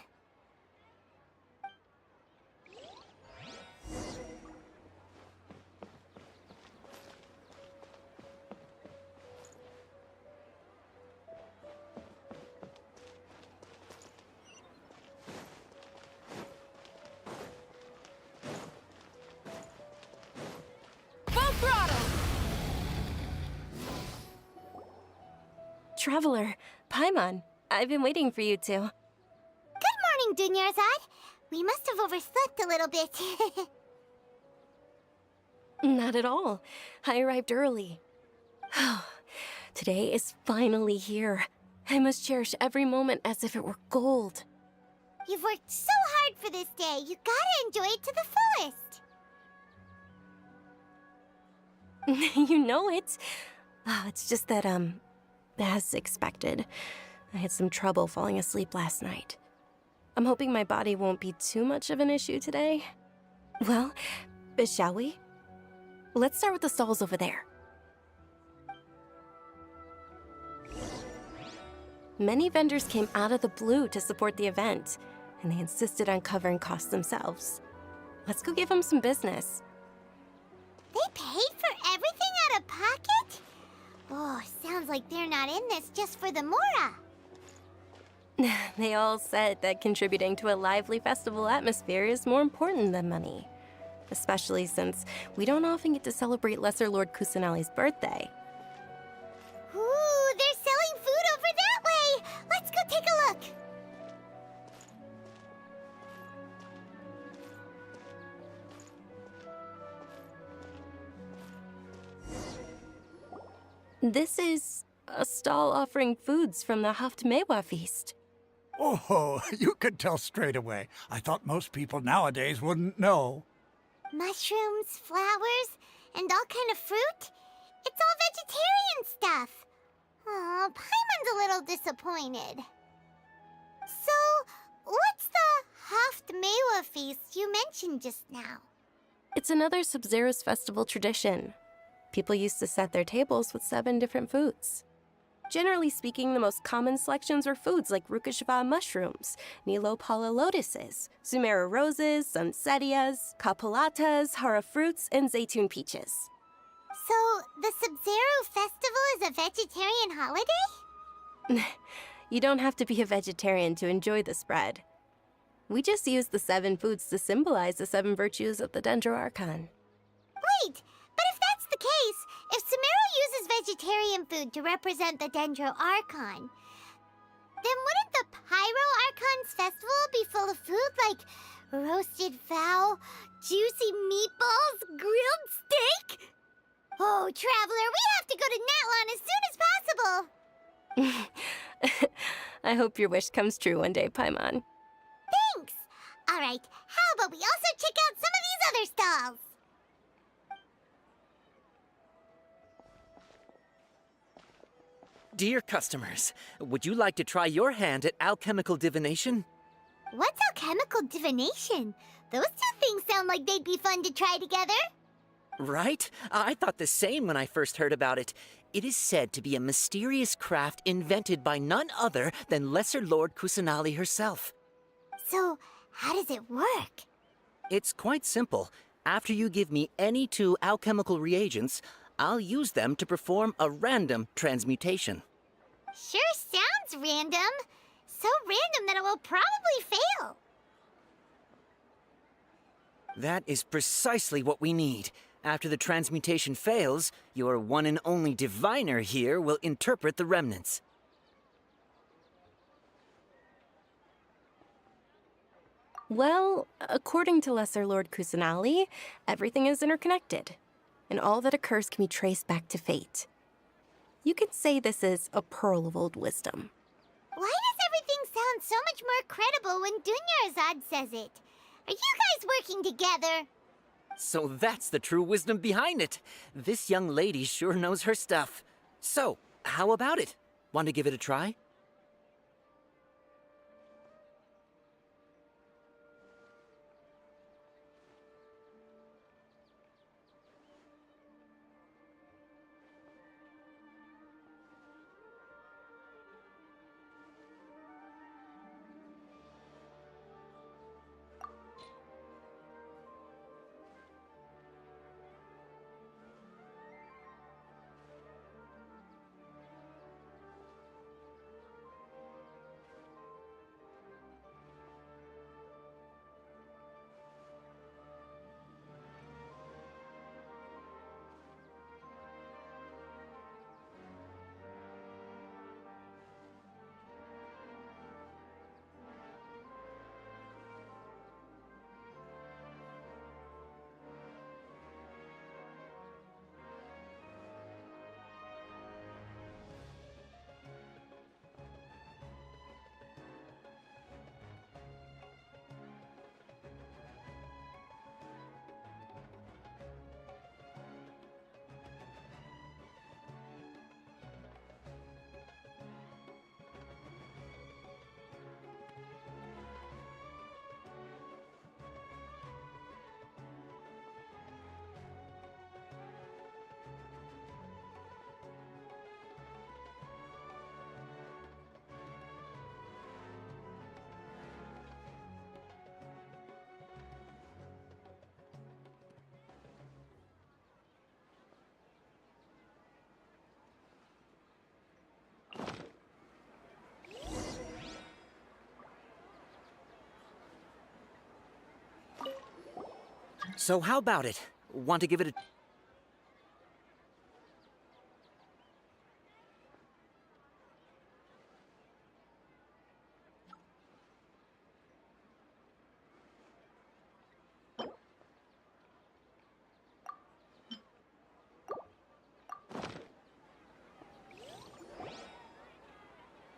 Traveler, Paimon, I've been waiting for you two. Good morning, Dunyarzad. We must have overslept a little bit. Not at all. I arrived early. Today is finally here. I must cherish every moment as if it were gold. You've worked so hard for this day. You gotta enjoy it to the fullest. You know it. It's just that, as expected, I had some trouble falling asleep last night. I'm hoping my body won't be too much of an issue today. Well, shall we? Let's start with the stalls over there. Many vendors came out of the blue to support the event, and they insisted on covering costs themselves. Let's go give them some business. They paid for everything out of pocket? Oh, sounds like they're not in this just for the Mora. They all said that contributing to a lively festival atmosphere is more important than money. Especially since we don't often get to celebrate Lesser Lord Kusanali's birthday. Ooh, they're selling food over that way! Let's go take a look! This is a stall offering foods from the Haft Mewa feast. Oh, you could tell straight away. I thought most people nowadays wouldn't know. Mushrooms, flowers, and all kind of fruit? It's all vegetarian stuff. Oh, Paimon's a little disappointed. So, what's the Haft Mewa feast you mentioned just now? It's another Sub-Zero's festival tradition. People used to set their tables with 7 different foods. Generally speaking, the most common selections were foods like Rukashava mushrooms, Nilopala lotuses, Sumera roses, Sunsetias, Kapalatas, Hara fruits, and Zaytun peaches. So, the Sub-Zero festival is a vegetarian holiday? You don't have to be a vegetarian to enjoy the spread. We just use the 7 foods to symbolize the 7 virtues of the Dendro Archon. Wait, but if that's the case, if Sumero uses vegetarian food to represent the Dendro Archon, then wouldn't the Pyro Archon's festival be full of food like roasted fowl, juicy meatballs, grilled steak? Oh, Traveler, we have to go to Natlan as soon as possible! I hope your wish comes true one day, Paimon. Thanks! Alright, how about we also check out some of these other stalls? Dear customers, would you like to try your hand at alchemical divination? What's alchemical divination? Those two things sound like they'd be fun to try together. Right? I thought the same when I first heard about it. It is said to be a mysterious craft invented by none other than Lesser Lord Kusanali herself. So, how does it work? It's quite simple. After you give me any 2 alchemical reagents, I'll use them to perform a random transmutation. Sure sounds random. So random that it will probably fail. That is precisely what we need. After the transmutation fails, your one and only diviner here will interpret the remnants. Well, according to Lesser Lord Kusanali, everything is interconnected, and all that occurs can be traced back to fate. You could say this is a pearl of old wisdom. Why does everything sound so much more credible when Dunyarzad says it? Are you guys working together? So that's the true wisdom behind it. This young lady sure knows her stuff. So, how about it? Want to give it a try? So how about it? Want to give it a...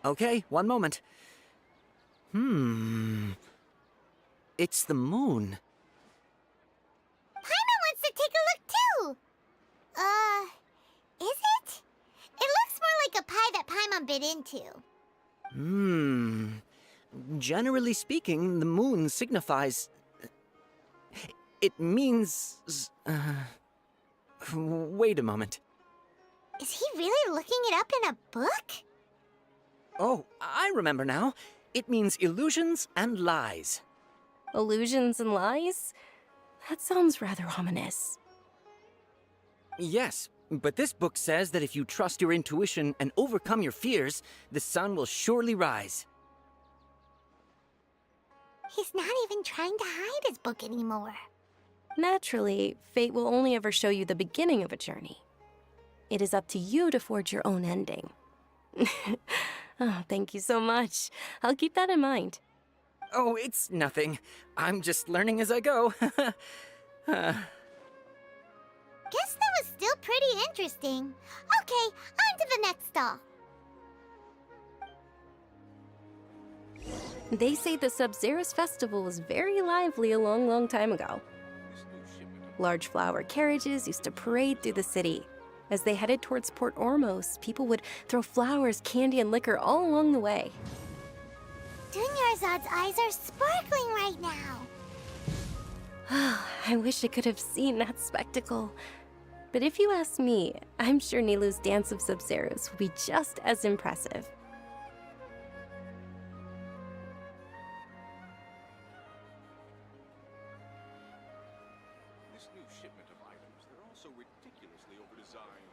Okay, one moment. It's the moon. Paimon wants to take a look too! Is it? It looks more like a pie that Paimon bit into. Generally speaking, the moon signifies... It means... Wait a moment. Is he really looking it up in a book? Oh, I remember now. It means illusions and lies. Illusions and lies? That sounds rather ominous. Yes, but this book says that if you trust your intuition and overcome your fears, the sun will surely rise. He's not even trying to hide his book anymore. Naturally, fate will only ever show you the beginning of a journey. It is up to you to forge your own ending. Oh, thank you so much. I'll keep that in mind. Oh, it's nothing. I'm just learning as I go. Guess that was still pretty interesting. Okay, on to the next stall. They say the Sub-Zerus festival was very lively a long time ago. Large flower carriages used to parade through the city. As they headed towards Port Ormos, people would throw flowers, candy, and liquor all along the way. Dunyarzad's eyes are sparkling right now. I wish I could have seen that spectacle. But if you ask me, I'm sure Nilou's Dance of Sub-Zerus will be just as impressive. This new shipment of items, they're all so ridiculously overdesigned.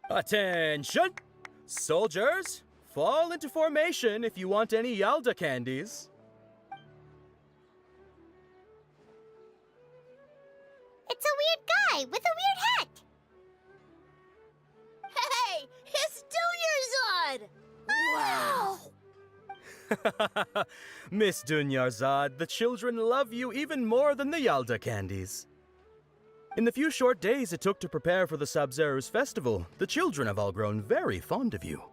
Attention! Soldiers, fall into formation if you want any Yalda candies. It's a weird guy with a weird hat. Hey, it's Dunyarzad! Wow! Miss Dunyarzad, the children love you even more than the Yalda candies. In the few short days it took to prepare for the Sub-Zerus festival, the children have all grown very fond of you.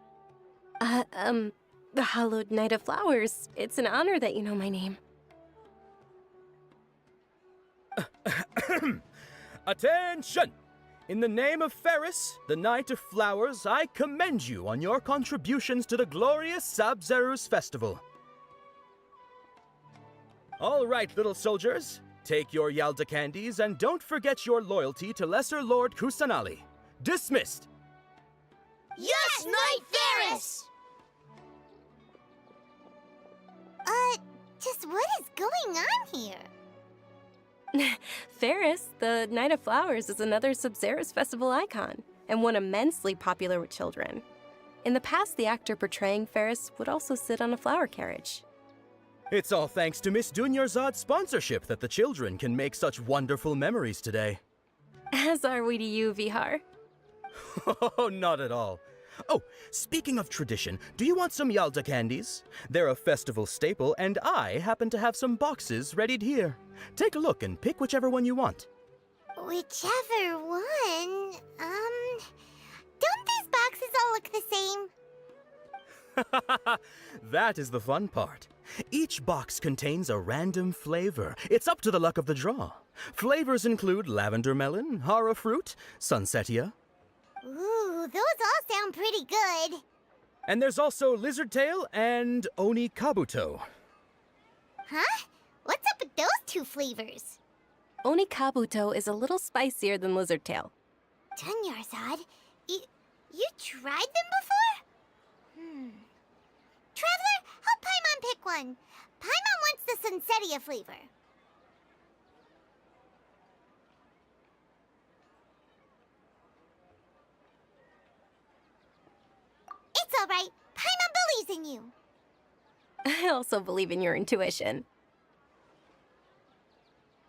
The Hallowed Knight of Flowers. It's an honor that you know my name. Attention! In the name of Ferris, the Knight of Flowers, I commend you on your contributions to the glorious Sub-Zerus festival. All right, little soldiers. Take your Yalda candies and don't forget your loyalty to Lesser Lord Kusanali. Dismissed! Yes, Knight Ferris! Just what is going on here? Ferris, the Knight of Flowers, is another Sub-Zerus festival icon, and one immensely popular with children. In the past, the actor portraying Ferris would also sit on a flower carriage. It's all thanks to Miss Dunyarzad's sponsorship that the children can make such wonderful memories today. As are we to you, Vihar. Oh, not at all. Oh, speaking of tradition, do you want some Yalda candies? They're a festival staple, and I happen to have some boxes readied here. Take a look and pick whichever one you want. Whichever one? Don't these boxes all look the same? That is the fun part. Each box contains a random flavor. It's up to the luck of the draw. Flavors include lavender melon, hara fruit, sunsetia. Ooh, those all sound pretty good. And there's also lizard tail and oni kabuto. Huh? What's up with those two flavors? Oni kabuto is a little spicier than lizard tail. Dunyarzad, you tried them before? Traveler, help Paimon pick one. Paimon wants the sunsetia flavor. It's all right. Paimon believes in you. I also believe in your intuition.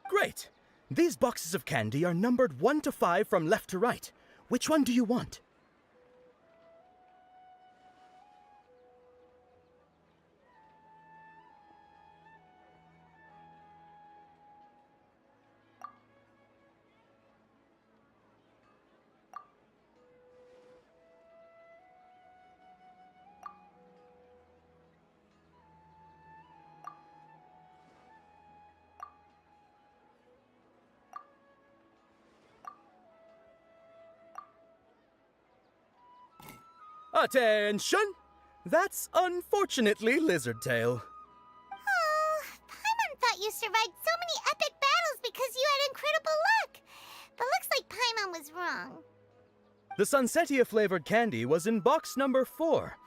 Great! These boxes of candy are numbered 1 to 5 from left to right. Which one do you want? Attention! That's unfortunately lizard tail. Oh, Paimon thought you survived so many epic battles because you had incredible luck. But looks like Paimon was wrong. The sunsetia flavored candy was in box number 4.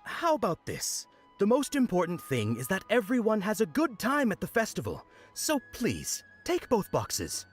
How about this? The most important thing is that everyone has a good time at the festival. So please, take both boxes.